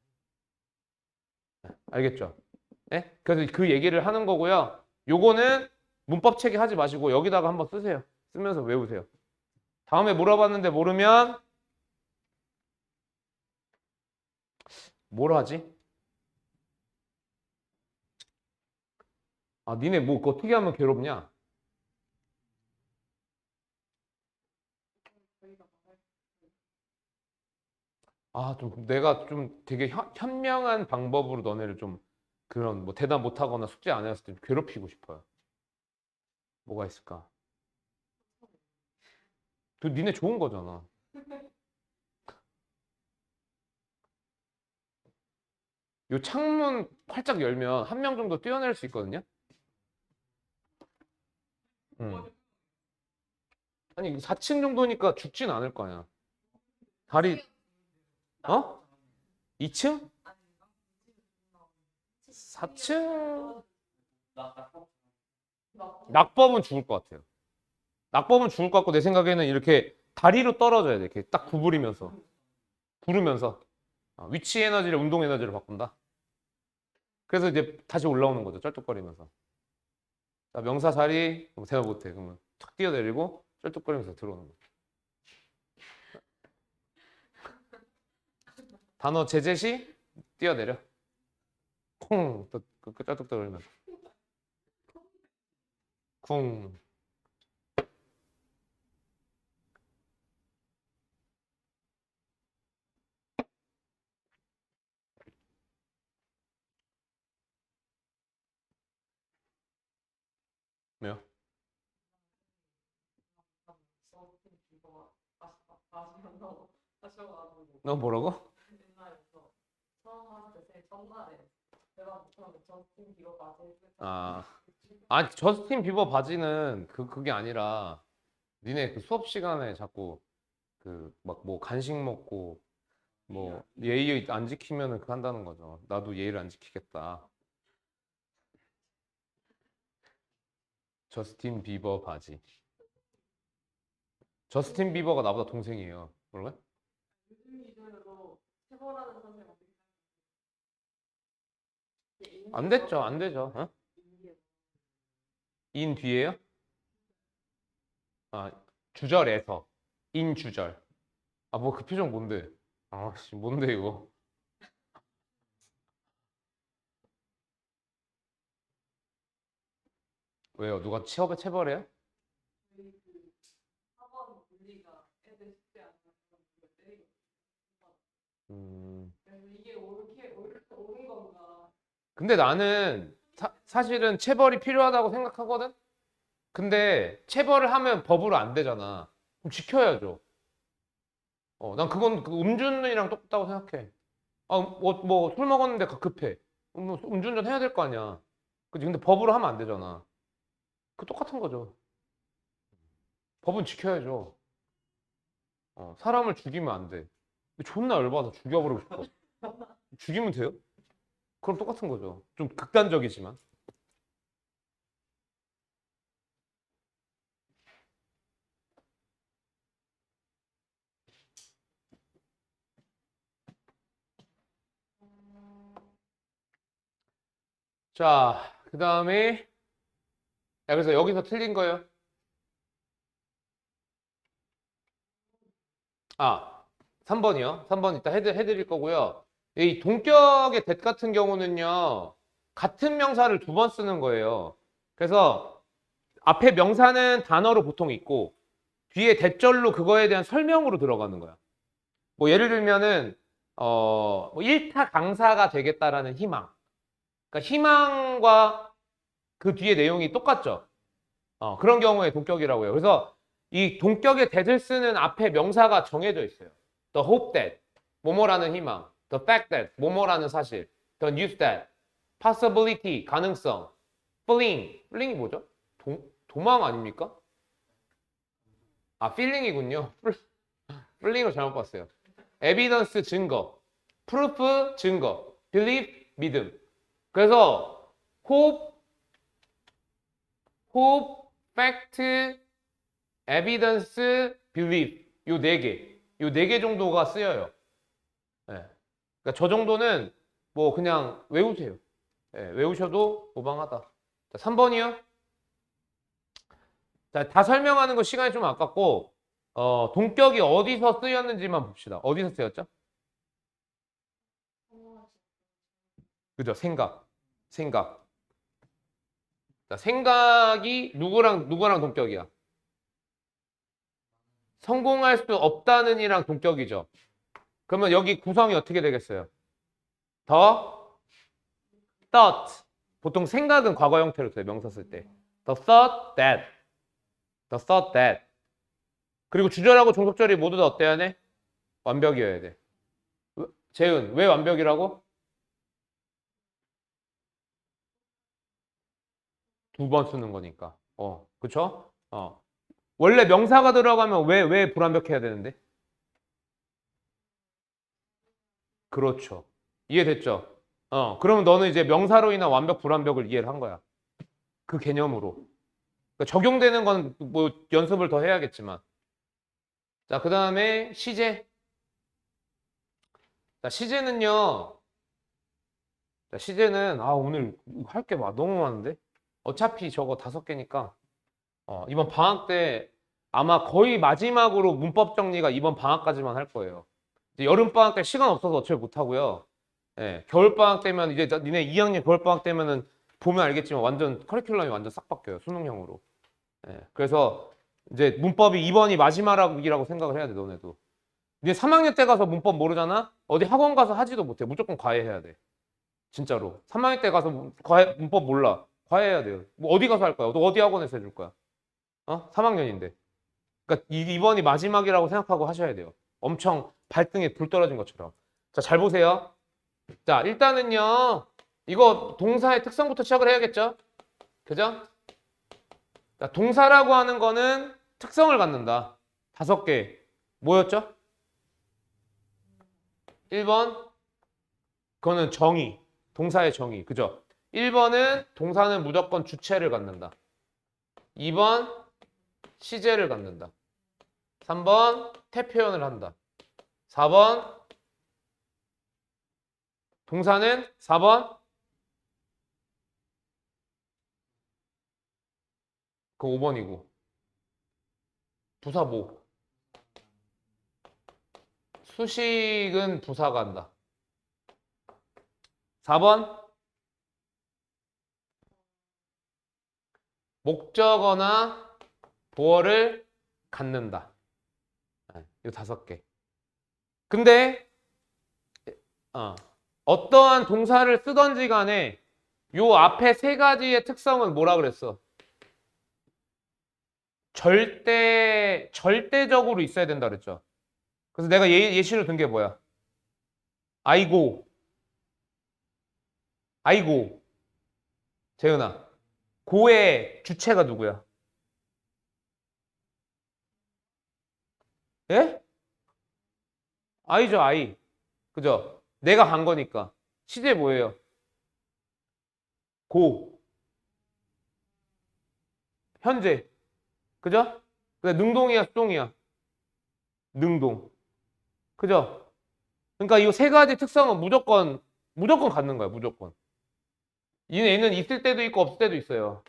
알겠죠? 예? 그래서 그 얘기를 하는 거고요. 요거는 문법 체계 하지 마시고 여기다가 한번 쓰세요. 쓰면서 외우세요. 다음에 물어봤는데 모르면 뭘 하지? 아, 니네 뭐 어떻게 하면 괴롭냐? 아, 좀 내가 좀 되게 현명한 방법으로 너네를 좀 그런 뭐 대답 못하거나 숙제 안 해왔을 때 괴롭히고 싶어요. 뭐가 있을까? 그 니네 좋은 거잖아. 요 창문 활짝 열면 한 명 정도 뛰어낼 수 있거든요. 음. 아니 4층 정도니까 죽진 않을 거 아니야. 다리 어? 2층? 4층? 낙법은 죽을 것 같아요. 낙법은 죽을 것 같고 내 생각에는 이렇게 다리로 떨어져야 돼. 이렇게 딱 구부리면서 구르면서 위치 에너지를 운동 에너지로 바꾼다. 그래서 이제 다시 올라오는 거죠. 쩔뚝거리면서. 자, 명사 자리 대답 못해. 그러면 탁 뛰어내리고 쩔뚝거리면서 들어오는 거죠. 단어 제재시 뛰어내려. 콩, 또 쩔뚝거리면서 쿵. 왜요? 너 뭐라고? 아, 아 저스틴 비버 바지는 그게 아니라 니네 그 수업 시간에 자꾸 그 막 뭐 간식 먹고 뭐 예의 안 지키면은 그 한다는 거죠. 나도 예의를 안 지키겠다. 저스틴 비버 바지. 저스틴 비버가 나보다 동생이에요. 몰라? 안 됐죠, 안 되죠. 어? 인 뒤에요? 아, 주절에서 인 주절. 아, 뭐 그 표정 뭔데? 아씨, 뭔데 이거? 왜요? 누가 취업에 체벌해요? 음. 근데 나는 사실은 체벌이 필요하다고 생각하거든. 근데 체벌을 하면 법으로 안 되잖아. 그럼 지켜야죠. 난 그건 그 음주운전이랑 똑같다고 생각해. 아, 뭐 술 먹었는데 급해. 뭐 음주운전 해야 될 거 아니야. 그치? 근데 법으로 하면 안 되잖아. 그 똑같은 거죠. 법은 지켜야죠. 사람을 죽이면 안 돼. 근데 존나 열받아 죽여버리고 싶어. 죽이면 돼요? 그럼 똑같은 거죠. 좀 극단적이지만. 자, 그 다음에 그래서 여기서 틀린 거예요. 아, 3번이요. 3번 이따 해드릴 거고요. 이 동격의 that 같은 경우는요. 같은 명사를 두 번 쓰는 거예요. 그래서 앞에 명사는 단어로 보통 있고 뒤에 대절로 그거에 대한 설명으로 들어가는 거야. 뭐 예를 들면은 뭐 일타 강사가 되겠다라는 희망. 그러니까 희망과 그 뒤에 내용이 똑같죠. 그런 경우에 동격이라고 해요. 그래서 이 동격의 that을 쓰는 앞에 명사가 정해져 있어요. The hope that, 뭐뭐라는 희망. The fact that, 뭐뭐라는 사실. The news that, possibility, 가능성. feeling이 뭐죠? 도망 아닙니까? 아, feeling이군요. feeling을 잘못 봤어요. evidence, 증거. proof, 증거. belief, 믿음. 그래서 hope, fact, evidence, belief 요 네 개, 요 네 개 정도가 쓰여요. 네. 그러니까 저 정도는 뭐 그냥 외우세요. 예, 외우셔도 무방하다. 자, 3번이요. 자, 다 설명하는 거 시간이 좀 아깝고 동격이 어디서 쓰였는지만 봅시다. 어디서 쓰였죠? 그죠? 생각. 생각. 자, 생각이 누구랑 동격이야? 성공할 수 없다는 이랑 동격이죠. 그러면 여기 구성이 어떻게 되겠어요? 더 thought. 보통 생각은 과거 형태로 써요. 명사 쓸 때. The thought that. The thought that. 그리고 주절하고 종속절이 모두 다 어때야 돼? 완벽이어야 돼. 재은, 왜 완벽이라고? 두 번 쓰는 거니까. 그쵸? 원래 명사가 들어가면 왜 불완벽해야 되는데? 그렇죠. 이해됐죠? 그러면 너는 이제 명사로 인한 완벽, 불완벽을 이해를 한 거야. 그 개념으로. 그러니까 적용되는 건 뭐 연습을 더 해야겠지만. 자, 그 다음에 시제. 자, 시제는요. 자, 시제는, 오늘 할 게 너무 많은데? 어차피 저거 5개니까, 이번 방학 때 아마 거의 마지막으로 문법 정리가 이번 방학까지만 할 거예요. 이제 여름 방학 때 시간 없어서 어차피 못 하고요. 예, 겨울 방학 때면 이제 니네 2학년 겨울 방학 때면은 보면 알겠지만 완전 커리큘럼이 완전 싹 바뀌어요. 수능형으로. 예, 그래서 이제 문법이 이번이 마지막이라고 생각을 해야 돼, 너네도. 니네 3학년 때 가서 문법 모르잖아? 어디 학원 가서 하지도 못해. 무조건 과외해야 돼. 진짜로. 3학년 때 가서 문법 몰라. 과외해야 돼요. 뭐 어디 가서 할 거야? 너 어디 학원에서 해줄 거야? 3학년인데. 그러니까 이번이 마지막이라고 생각하고 하셔야 돼요. 엄청 발등에 불 떨어진 것처럼. 자, 잘 보세요. 자, 일단은요. 이거 동사의 특성부터 시작을 해야겠죠? 그죠? 자, 동사라고 하는 거는 특성을 갖는다. 5개. 뭐였죠? 1번. 그거는 정의. 동사의 정의. 그죠? 1번은 동사는 무조건 주체를 갖는다. 2번 시제를 갖는다. 3번 태표현을 한다. 4번 동사는 4번 그 5번이고 부사 뭐? 수식은 부사가 한다. 4번 목적어나 보어를 갖는다. 이 5개. 근데 어떠한 동사를 쓰던지 간에 요 앞에 3가지의 특성은 뭐라 그랬어? 절대적으로 있어야 된다 그랬죠. 그래서 내가 예시로 든 게 뭐야? 아이고. 재은아. 고의 주체가 누구야? 예? 아이죠, 아이. 그죠? 내가 간 거니까. 시제 뭐예요? 고. 현재. 그죠? 근데 능동이야, 수동이야? 능동. 그죠? 그러니까 이 3가지 특성은 무조건 갖는 거야, 무조건. 얘는 있을 때도 있고 없을 때도 있어요.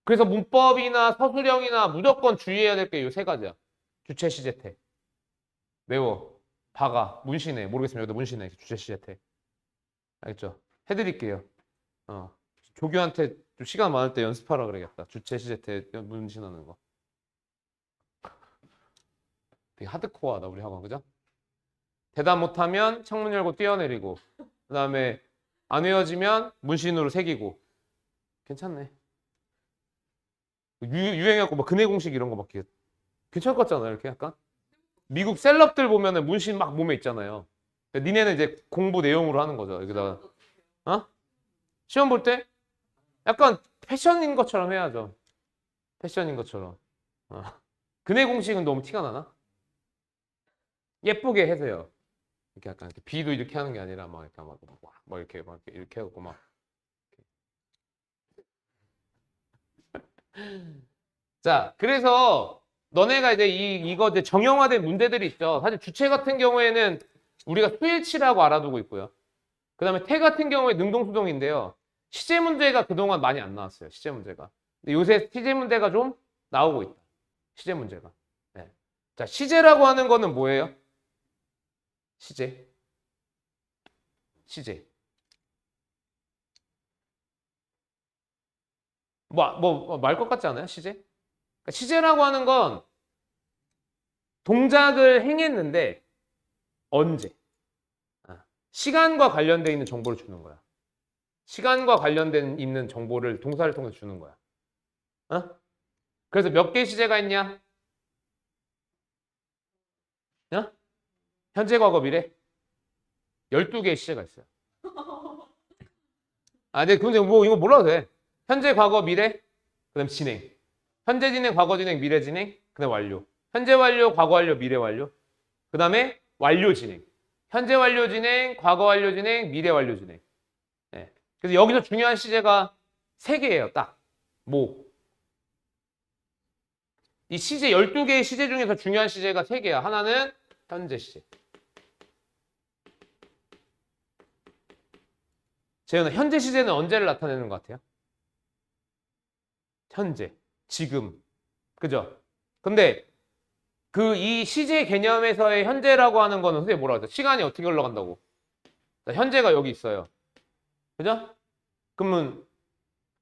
그래서 문법이나 서술형이나 무조건 주의해야 될 게 이 3가지야. 주체, 시제, 태. 외워. 박아. 문신해. 모르겠으면 여기다 문신해. 주체, 시제, 태. 알겠죠? 해드릴게요. 조교한테 좀 시간 많을 때 연습하라 그래야겠다. 주체, 시제, 태 문신하는 거. 되게 하드코어하다, 우리 학원. 그죠? 대답 못하면 창문 열고 뛰어내리고 그 다음에 안 외워지면 문신으로 새기고. 괜찮네. 유행해갖고 막 근해 공식 이런 거 막 괜찮을 것 같잖아. 이렇게 약간 미국 셀럽들 보면은 문신 막 몸에 있잖아요. 니네는 이제 공부 내용으로 하는 거죠. 여기다가 시험 볼 때 약간 패션인 것처럼 해야죠. 패션인 것처럼. 근해 공식은 너무 티가 나나? 예쁘게 해서요. 이렇게 약간 이렇게 비도 이렇게 하는 게 아니라 막 이렇게 이렇게 하고 막. 자, 그래서 너네가 이제 이거 이제 정형화된 문제들이 있죠. 사실 주체 같은 경우에는 우리가 수일치라고 알아두고 있고요. 그 다음에 태 같은 경우에 능동수동인데요. 시제 문제가 그동안 많이 안 나왔어요. 시제 문제가. 근데 요새 시제 문제가 좀 나오고 있다. 시제 문제가. 네. 자, 시제라고 하는 거는 뭐예요? 시제. 시제. 말 것 같지 않아요? 시제? 그러니까 시제라고 하는 건 동작을 행했는데 언제? 시간과 관련되어 있는 정보를 주는 거야. 시간과 관련된 있는 정보를 동사를 통해서 주는 거야. 어? 그래서 몇 개의 시제가 있냐? 어? 현재, 과거, 미래? 12개의 시제가 있어요. 네, 근데 뭐 이거 몰라도 돼. 현재, 과거, 미래, 그다음 진행. 현재 진행, 과거 진행, 미래 진행, 그다음 완료. 현재 완료, 과거 완료, 미래 완료. 그다음에 완료 진행. 현재 완료 진행, 과거 완료 진행, 미래 완료 진행. 네. 그래서 여기서 중요한 시제가 3개예요, 딱. 뭐? 이 시제 12개의 시제 중에서 중요한 시제가 3개야. 하나는 현재 시제. 재현아, 현재 시제는 언제를 나타내는 것 같아요? 현재, 지금. 그죠? 근데 이 시제 개념에서의 현재라고 하는 거는 선생님 뭐라고 하죠? 시간이 어떻게 흘러간다고? 현재가 여기 있어요. 그죠? 그러면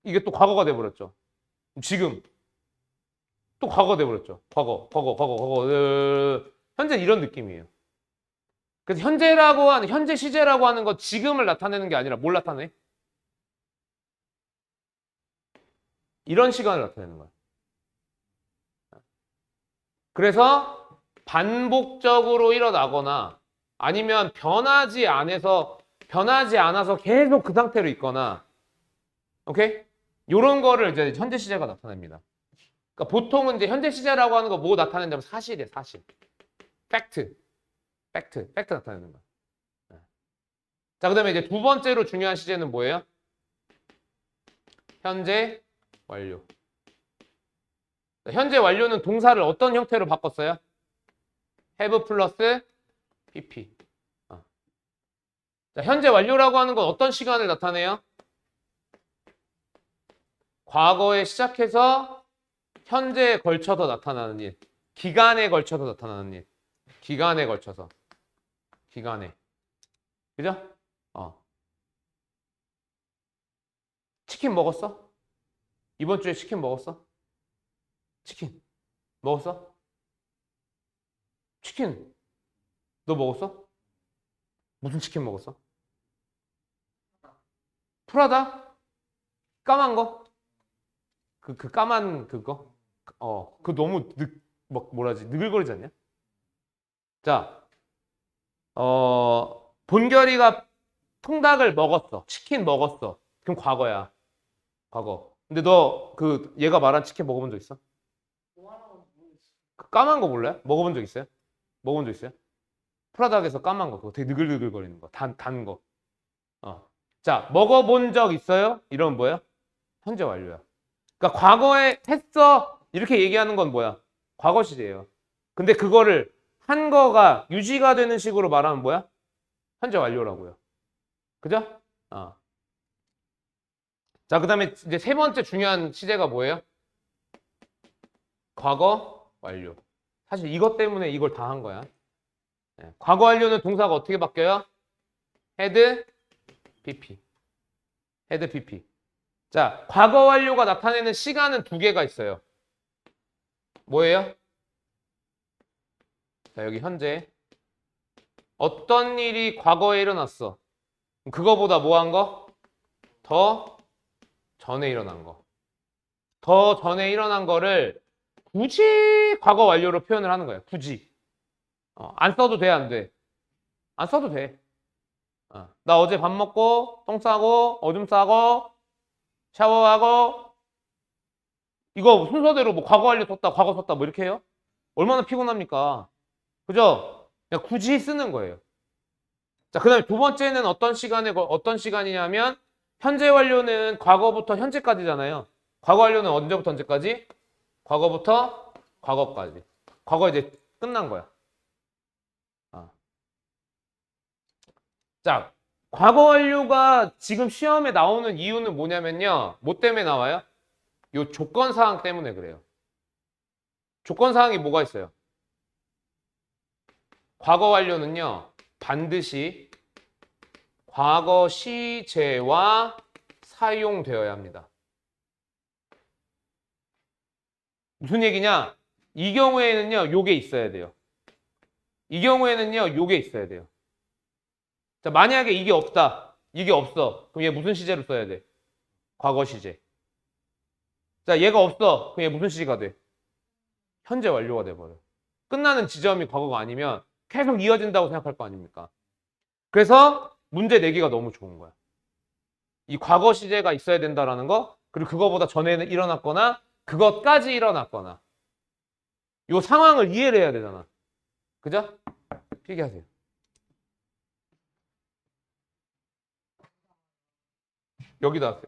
이게 또 과거가 돼버렸죠. 지금 또 과거가 돼버렸죠. 과거. 현재 이런 느낌이에요. 그래서 현재 시제라고 하는 거 지금을 나타내는 게 아니라 뭘 나타내? 이런 시간을 나타내는 거야. 그래서 반복적으로 일어나거나 아니면 변하지 않아서 계속 그 상태로 있거나, 오케이? 요런 거를 이제 현재 시제가 나타냅니다. 그러니까 보통은 이제 현재 시제라고 하는 거 뭐 나타낸다면 사실이에요, 사실. 팩트 나타내는 거야. 자, 그 다음에 이제 두 번째로 중요한 시제는 뭐예요? 현재 완료. 현재 완료는 동사를 어떤 형태로 바꿨어요? have 플러스 pp. 자, 현재 완료라고 하는 건 어떤 시간을 나타내요? 과거에 시작해서 현재에 걸쳐서 나타나는 일. 기간에 걸쳐서 나타나는 일. 기간에 걸쳐서. 기간에. 그죠? 치킨 먹었어? 이번 주에 치킨 먹었어? 치킨. 먹었어? 치킨. 너 먹었어? 무슨 치킨 먹었어? 프라다? 까만 거? 그 까만 그거? 그 너무 뭐라지? 느글거리지 않냐? 자, 본결이가 통닭을 먹었어. 치킨 먹었어. 그럼 과거야. 과거. 근데 너 얘가 말한 치킨 먹어본 적 있어? 그 까만 거 몰라요? 먹어본 적 있어요? 먹어본 적 있어요? 프라닭에서 까만 거. 그거 되게 느글느글거리는 거. 단 거. 자, 먹어본 적 있어요? 이러면 뭐야? 현재 완료야. 그러니까 과거에 했어. 이렇게 얘기하는 건 뭐야? 과거 시제예요. 근데 그거를 한 거가 유지가 되는 식으로 말하면 뭐야? 현재 완료라고요. 그죠? 자, 그 다음에 이제 세 번째 중요한 시제가 뭐예요? 과거 완료. 사실 이것 때문에 이걸 다 한 거야. 네. 과거 완료는 동사가 어떻게 바뀌어요? had pp. had pp. 자, 과거 완료가 나타내는 시간은 2개가 있어요. 뭐예요? 자, 여기 현재. 어떤 일이 과거에 일어났어? 그거보다 뭐 한 거? 더 전에 일어난 거. 더 전에 일어난 거를 굳이 과거 완료로 표현을 하는 거야. 굳이. 안 써도 돼, 안 돼? 안 써도 돼. 나 어제 밥 먹고, 똥 싸고, 오줌 싸고, 샤워하고, 이거 순서대로 뭐 과거 완료 썼다, 과거 썼다, 뭐 이렇게 해요? 얼마나 피곤합니까? 그죠? 그냥 굳이 쓰는 거예요. 자, 그 다음에 두 번째는 어떤 시간이냐면, 현재 완료는 과거부터 현재까지잖아요. 과거 완료는 언제부터 언제까지? 과거부터 과거까지. 과거 이제 끝난 거야. 자, 과거 완료가 지금 시험에 나오는 이유는 뭐냐면요. 뭐 때문에 나와요? 요 조건 사항 때문에 그래요. 조건 사항이 뭐가 있어요? 과거 완료는요. 반드시 과거 시제와 사용되어야 합니다. 무슨 얘기냐? 이 경우에는요. 요게 있어야 돼요. 이 경우에는요. 요게 있어야 돼요. 자, 만약에 이게 없다. 이게 없어. 그럼 얘 무슨 시제로 써야 돼? 과거 시제. 자, 얘가 없어. 그럼 얘 무슨 시제가 돼? 현재 완료가 돼버려. 끝나는 지점이 과거가 아니면 계속 이어진다고 생각할 거 아닙니까? 그래서 문제 내기가 너무 좋은 거야. 이 과거 시제가 있어야 된다라는 거, 그리고 그거보다 전에는 일어났거나 그것까지 일어났거나 이 상황을 이해를 해야 되잖아. 그죠? 필기하세요. 여기다 하세요.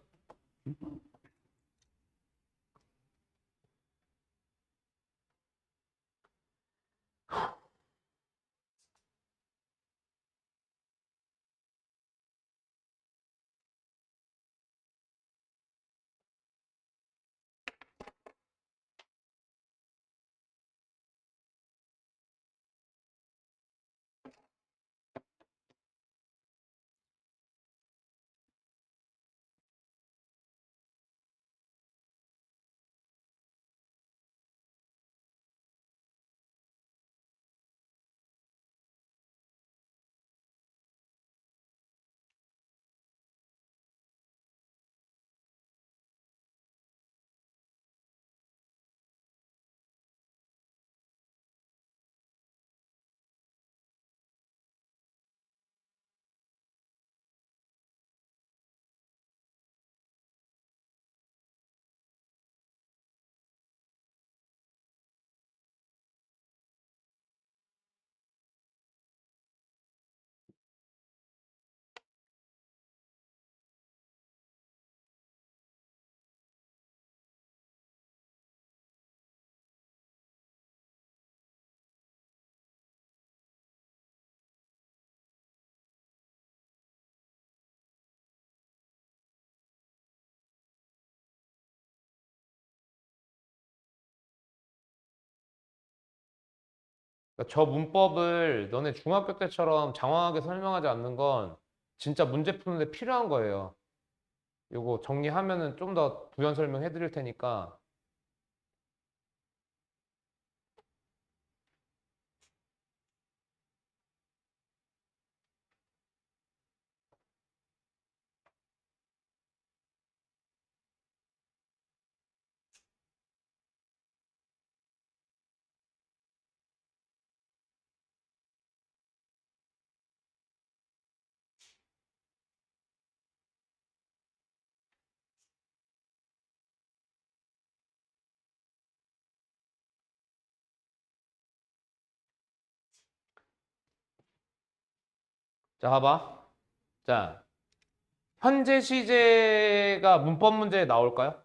그러니까 저 문법을 너네 중학교 때처럼 장황하게 설명하지 않는 건 진짜 문제 푸는데 필요한 거예요. 요거 정리하면은 좀 더 부연 설명해 드릴 테니까. 자, 봐봐. 자, 현재 시제가 문법 문제에 나올까요?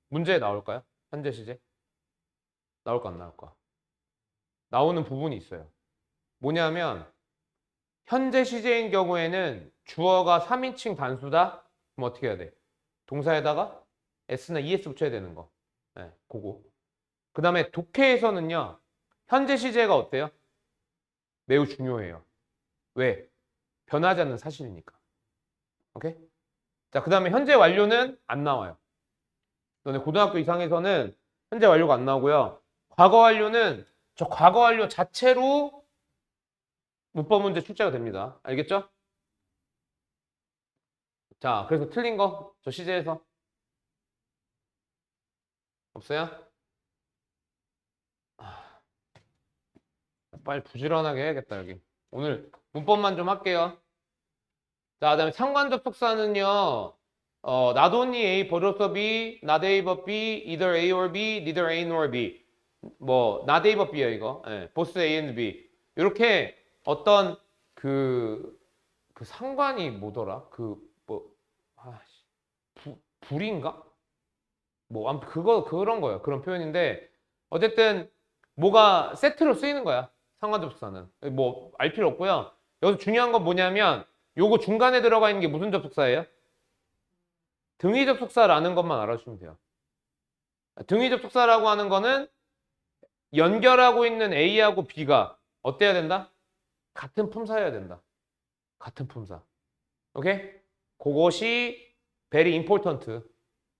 문제에 나올까요? 현재 시제? 나올까 안 나올까? 나오는 부분이 있어요. 뭐냐면 현재 시제인 경우에는 주어가 3인칭 단수다? 그럼 어떻게 해야 돼? 동사에다가 s나 es 붙여야 되는 거. 네, 그거. 그 다음에 독해에서는요. 현재 시제가 어때요? 매우 중요해요. 왜? 변하지 않는 사실이니까. 오케이? 자, 그 다음에 현재 완료는 안 나와요. 너네 고등학교 이상에서는 현재 완료가 안 나오고요. 과거 완료는 저 과거 완료 자체로 문법 문제 출제가 됩니다. 알겠죠? 자, 그래서 틀린 거 저 시제에서 없어요? 아, 빨리 부지런하게 해야겠다 여기. 오늘 문법만 좀 할게요. 자, 그다음에 상관 접속사는요. not only A but also B, not A but B, either A or B, neither A nor B. 뭐 not A but B야 이거. 예, both A and B. 이렇게 어떤 그 상관이 뭐더라? 불인가? 뭐 아무튼 그런 거예요. 그런 표현인데 어쨌든 뭐가 세트로 쓰이는 거야. 상관 접속사는. 뭐 알 필요 없고요. 여기서 중요한 건 뭐냐면 요거 중간에 들어가 있는 게 무슨 접속사예요? 등위 접속사라는 것만 알아주시면 돼요. 등위 접속사라고 하는 거는 연결하고 있는 A하고 B가 어때야 된다? 같은 품사여야 된다. 같은 품사. 오케이? 그것이 very important.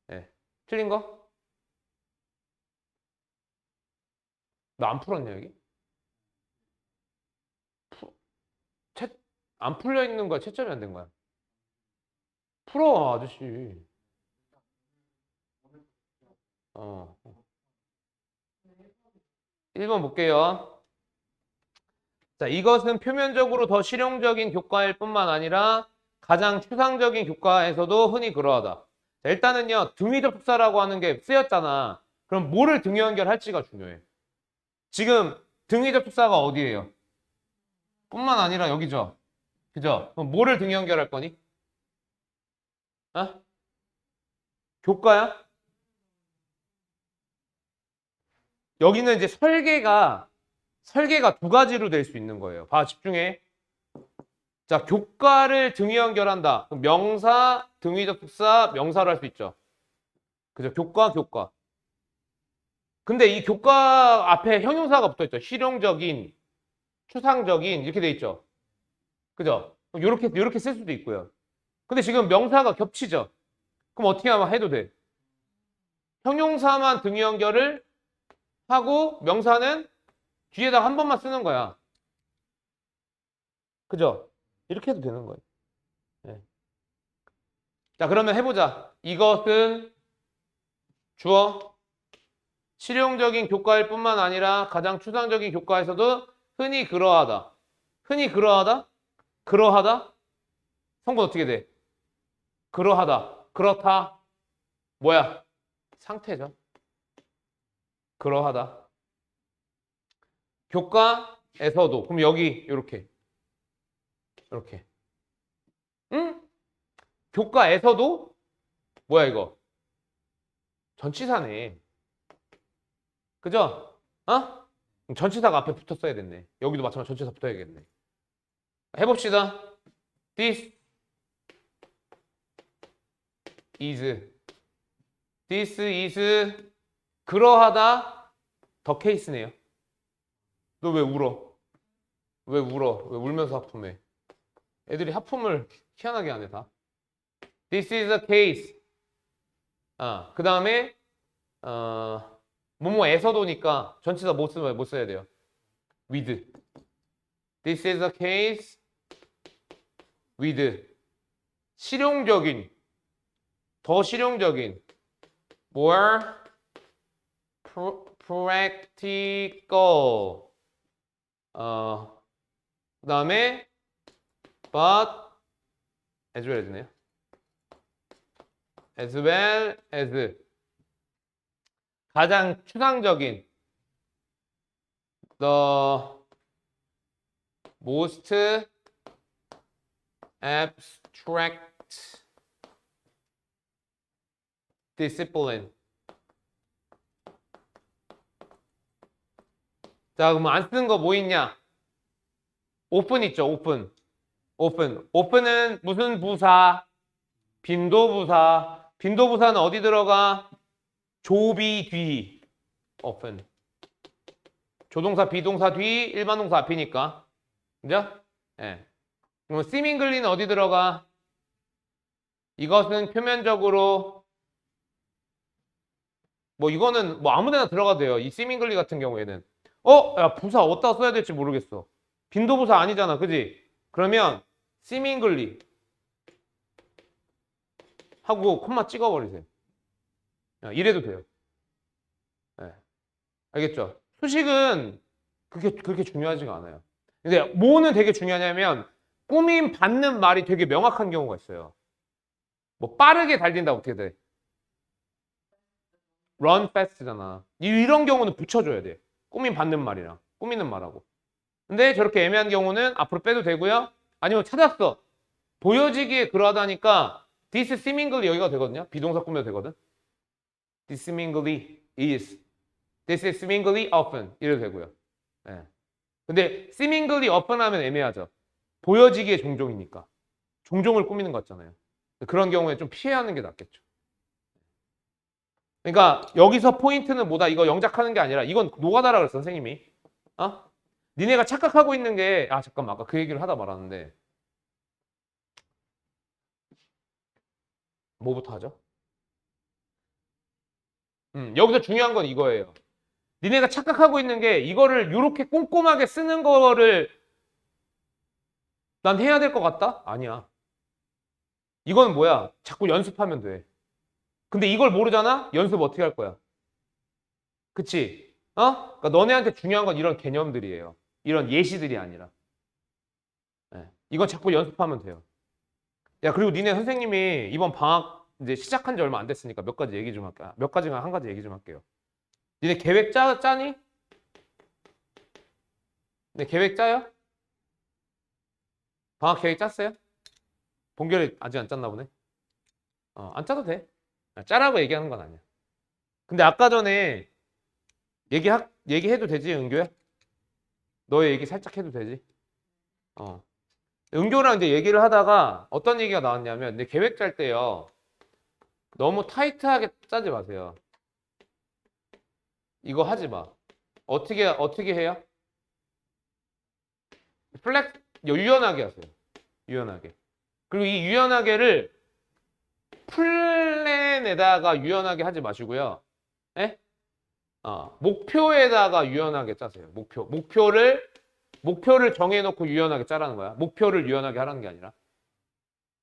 네. 틀린 거? 나 안 풀었냐 여기? 안 풀려 있는 거야? 채점이 안 된 거야? 풀어 아저씨. 어. 1번 볼게요. 자, 이것은 표면적으로 더 실용적인 교과일 뿐만 아니라 가장 추상적인 교과에서도 흔히 그러하다. 자, 일단은요, 등위 접속사라고 하는 게 쓰였잖아. 그럼 뭐를 등위 연결할지가 중요해. 지금 등위 접속사가 어디예요? 뿐만 아니라 여기죠. 그죠? 그럼 뭐를 등위 연결할 거니? 어? 교과야? 여기는 이제 설계가 두 가지로 될 수 있는 거예요. 봐, 집중해. 자, 교과를 등위 연결한다. 그럼 명사, 등위 접속사, 명사로 할 수 있죠. 그죠? 교과, 교과. 근데 이 교과 앞에 형용사가 붙어 있죠. 실용적인, 추상적인 이렇게 돼 있죠. 그죠? 요렇게 쓸 수도 있고요. 근데 지금 명사가 겹치죠. 그럼 어떻게 하면 해도 돼? 형용사만 등위 연결을 하고 명사는 뒤에다가 한 번만 쓰는 거야. 그죠? 이렇게 해도 되는 거예요. 네. 자, 그러면 해보자. 이것은 주어 실용적인 교과일 뿐만 아니라 가장 추상적인 교과에서도 흔히 그러하다. 흔히 그러하다? 그러하다? 성분 어떻게 돼? 그러하다. 그렇다. 뭐야? 상태죠. 그러하다. 교과에서도. 그럼 여기 이렇게. 이렇게. 응? 교과에서도? 뭐야 이거? 전치사네. 그죠? 어? 전치사가 앞에 붙었어야 됐네. 여기도 마찬가지로 전치사 붙어야겠네. 해봅시다. This is 그러하다 더 케이스네요. 너 왜 울어? 왜 울어? 왜 울면서 하품해? 애들이 하품을 희한하게 하네 다. This is a case. 그 다음에 뭐뭐에서도니까 전치사 못 써야 돼요. with. This is a case with. 실용적인, 더 실용적인, more practical. 그 다음에 but as well as네요. as well as. 가장 추상적인 the most abstract discipline. 자, 그럼 안 쓰는 거 뭐 있냐? 오픈 있죠, 오픈. 오픈은 무슨 부사? 빈도부사. 빈도부사는 어디 들어가? 조비 뒤. 오픈. 조동사, 비동사 뒤, 일반 동사 앞이니까. 그죠? 예. 네. 그럼 seemingly는 어디 들어가? 이것은 표면적으로 뭐 이거는 뭐 아무데나 들어가도 돼요. 이 seemingly 같은 경우에는 야, 부사 어디다 써야 될지 모르겠어. 빈도부사 아니잖아, 그지? 그러면 seemingly 하고 콤마 찍어버리세요. 이래도 돼요. 네. 알겠죠? 수식은 그렇게 중요하지가 않아요. 근데 뭐는 되게 중요하냐면 꾸밈 받는 말이 되게 명확한 경우가 있어요. 뭐 빠르게 달린다 어떻게 돼? run fast잖아. 이런 경우는 붙여줘야 돼. 꾸밈 받는 말이랑 꾸미는 말하고. 근데 저렇게 애매한 경우는 앞으로 빼도 되고요. 아니면 찾았어. 보여지기에 그러하다니까 this seemingly 여기가 되거든요. 비동사 꾸며도 되거든. This seemingly is. This is seemingly often. 이래도 되고요. 네. 근데 seemingly often 하면 애매하죠. 보여지기에 종종이니까. 종종을 꾸미는 것 같잖아요. 그런 경우에 좀 피해야 하는 게 낫겠죠. 그러니까 여기서 포인트는 뭐다? 이거 영작하는 게 아니라 이건 노가다라 그랬어, 선생님이. 어? 니네가 착각하고 있는 게, 아, 잠깐만. 아까 그 얘기를 하다 말았는데. 뭐부터 하죠? 여기서 중요한 건 이거예요. 니네가 착각하고 있는 게 이거를 이렇게 꼼꼼하게 쓰는 거를 난 해야 될 것 같다? 아니야. 이건 뭐야? 자꾸 연습하면 돼. 근데 이걸 모르잖아? 연습 어떻게 할 거야? 그치? 그러니까 너네한테 중요한 건 이런 개념들이에요. 이런 예시들이 아니라. 네. 이건 자꾸 연습하면 돼요. 야, 그리고 니네 선생님이 이번 방학 이제 시작한 지 얼마 안 됐으니까 몇 가지 얘기 좀 할게요. 몇 가지가 한 가지 얘기 좀 할게요. 니네 계획 짜니? 네, 계획 짜요? 방학 계획 짰어요? 본결이 아직 안 짰나 보네. 안 짜도 돼. 짜라고 얘기하는 건 아니야. 근데 아까 전에 얘기해도 되지, 은교야? 너의 얘기 살짝 해도 되지? 어. 은교랑 이제 얘기를 하다가 어떤 얘기가 나왔냐면, 내 계획 짤 때요. 너무 타이트하게 짜지 마세요. 이거 하지 마. 어떻게 해요? 유연하게 하세요. 유연하게. 그리고 이 유연하게를 플랜에다가 유연하게 하지 마시고요. 예? 목표에다가 유연하게 짜세요. 목표를 정해놓고 유연하게 짜라는 거야. 목표를 유연하게 하라는 게 아니라.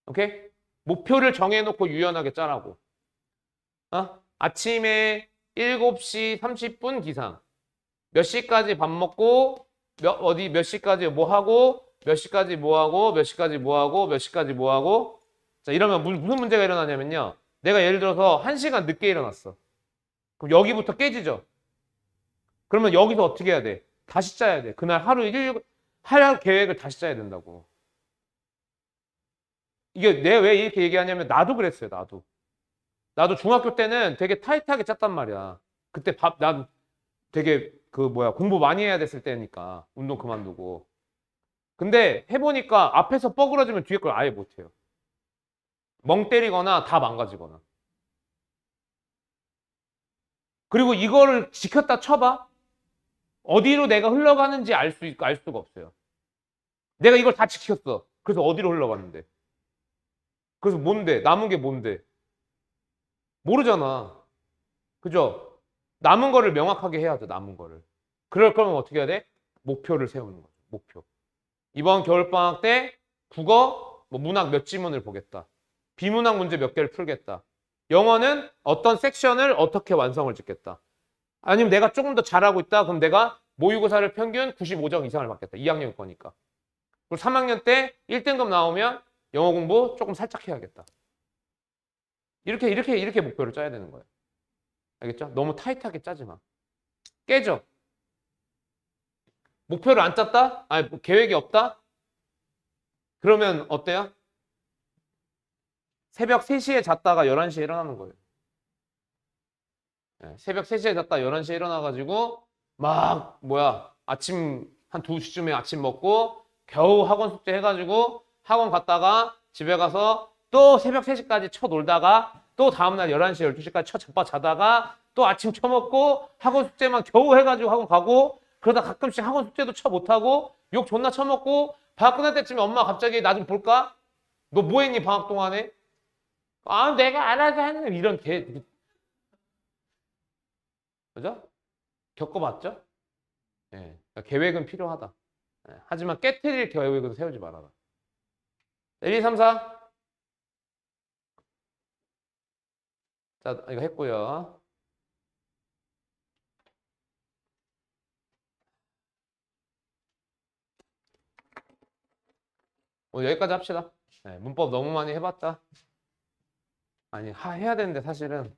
오케이? 목표를 정해놓고 유연하게 짜라고. 아침에 7시 30분 기상. 몇 시까지 밥 먹고, 몇 시까지 뭐 하고, 몇 시까지 뭐 하고, 몇 시까지 뭐 하고, 몇 시까지 뭐 하고. 자, 이러면 무슨 문제가 일어나냐면요. 내가 예를 들어서 1시간 늦게 일어났어. 그럼 여기부터 깨지죠. 그러면 여기서 어떻게 해야 돼? 다시 짜야 돼. 그날 하루 계획을 다시 짜야 된다고. 이게 내가 왜 이렇게 얘기하냐면 나도 그랬어요. 나도 중학교 때는 되게 타이트하게 짰단 말이야. 그때 난 되게 공부 많이 해야 됐을 때니까 운동 그만두고. 근데 해보니까 앞에서 뻐그러지면 뒤에 걸 아예 못해요. 멍 때리거나 다 망가지거나. 그리고 이거를 지켰다 쳐봐. 어디로 내가 흘러가는지 알 수가 없어요. 내가 이걸 다 지켰어. 그래서 어디로 흘러갔는데. 그래서 뭔데? 남은 게 뭔데? 모르잖아. 그죠? 남은 거를 명확하게 해야죠. 남은 거를. 그럴 거면 어떻게 해야 돼? 목표를 세우는 거죠. 목표. 이번 겨울방학 때 국어 문학 몇 지문을 보겠다. 비문학 문제 몇 개를 풀겠다. 영어는 어떤 섹션을 어떻게 완성을 짓겠다. 아니면 내가 조금 더 잘하고 있다. 그럼 내가 모의고사를 평균 95점 이상을 받겠다. 2학년 거니까. 그리고 3학년 때 1등급 나오면 영어 공부 조금 살짝 해야겠다. 이렇게 목표를 짜야 되는 거예요. 알겠죠? 너무 타이트하게 짜지 마. 깨져. 목표를 안 짰다? 아니, 계획이 없다? 그러면 어때요? 새벽 3시에 잤다가 11시에 일어나는 거예요. 새벽 3시에 잤다 11시에 일어나가지고 아침 한 2시쯤에 아침 먹고 겨우 학원 숙제 해가지고 학원 갔다가 집에 가서 또 새벽 3시까지 놀다가 또 다음날 11시, 12시까지 자빠 자다가 또 아침 처먹고 학원 숙제만 겨우 해가지고 학원 가고 그러다 가끔씩 학원 숙제도 못하고 욕 존나 처먹고 방학 끝날 때쯤에 엄마 갑자기 나 좀 볼까? 너 뭐 했니 방학 동안에? 내가 알아서 하는 이런 그죠? 겪어봤죠? 예. 그러니까 계획은 필요하다. 하지만 깨트릴 계획은 세우지 말아라. 1, 2, 3, 4. 자, 이거 했고요. 오늘 여기까지 합시다. 문법 너무 많이 해봤다. 아니, 해야 되는데 사실은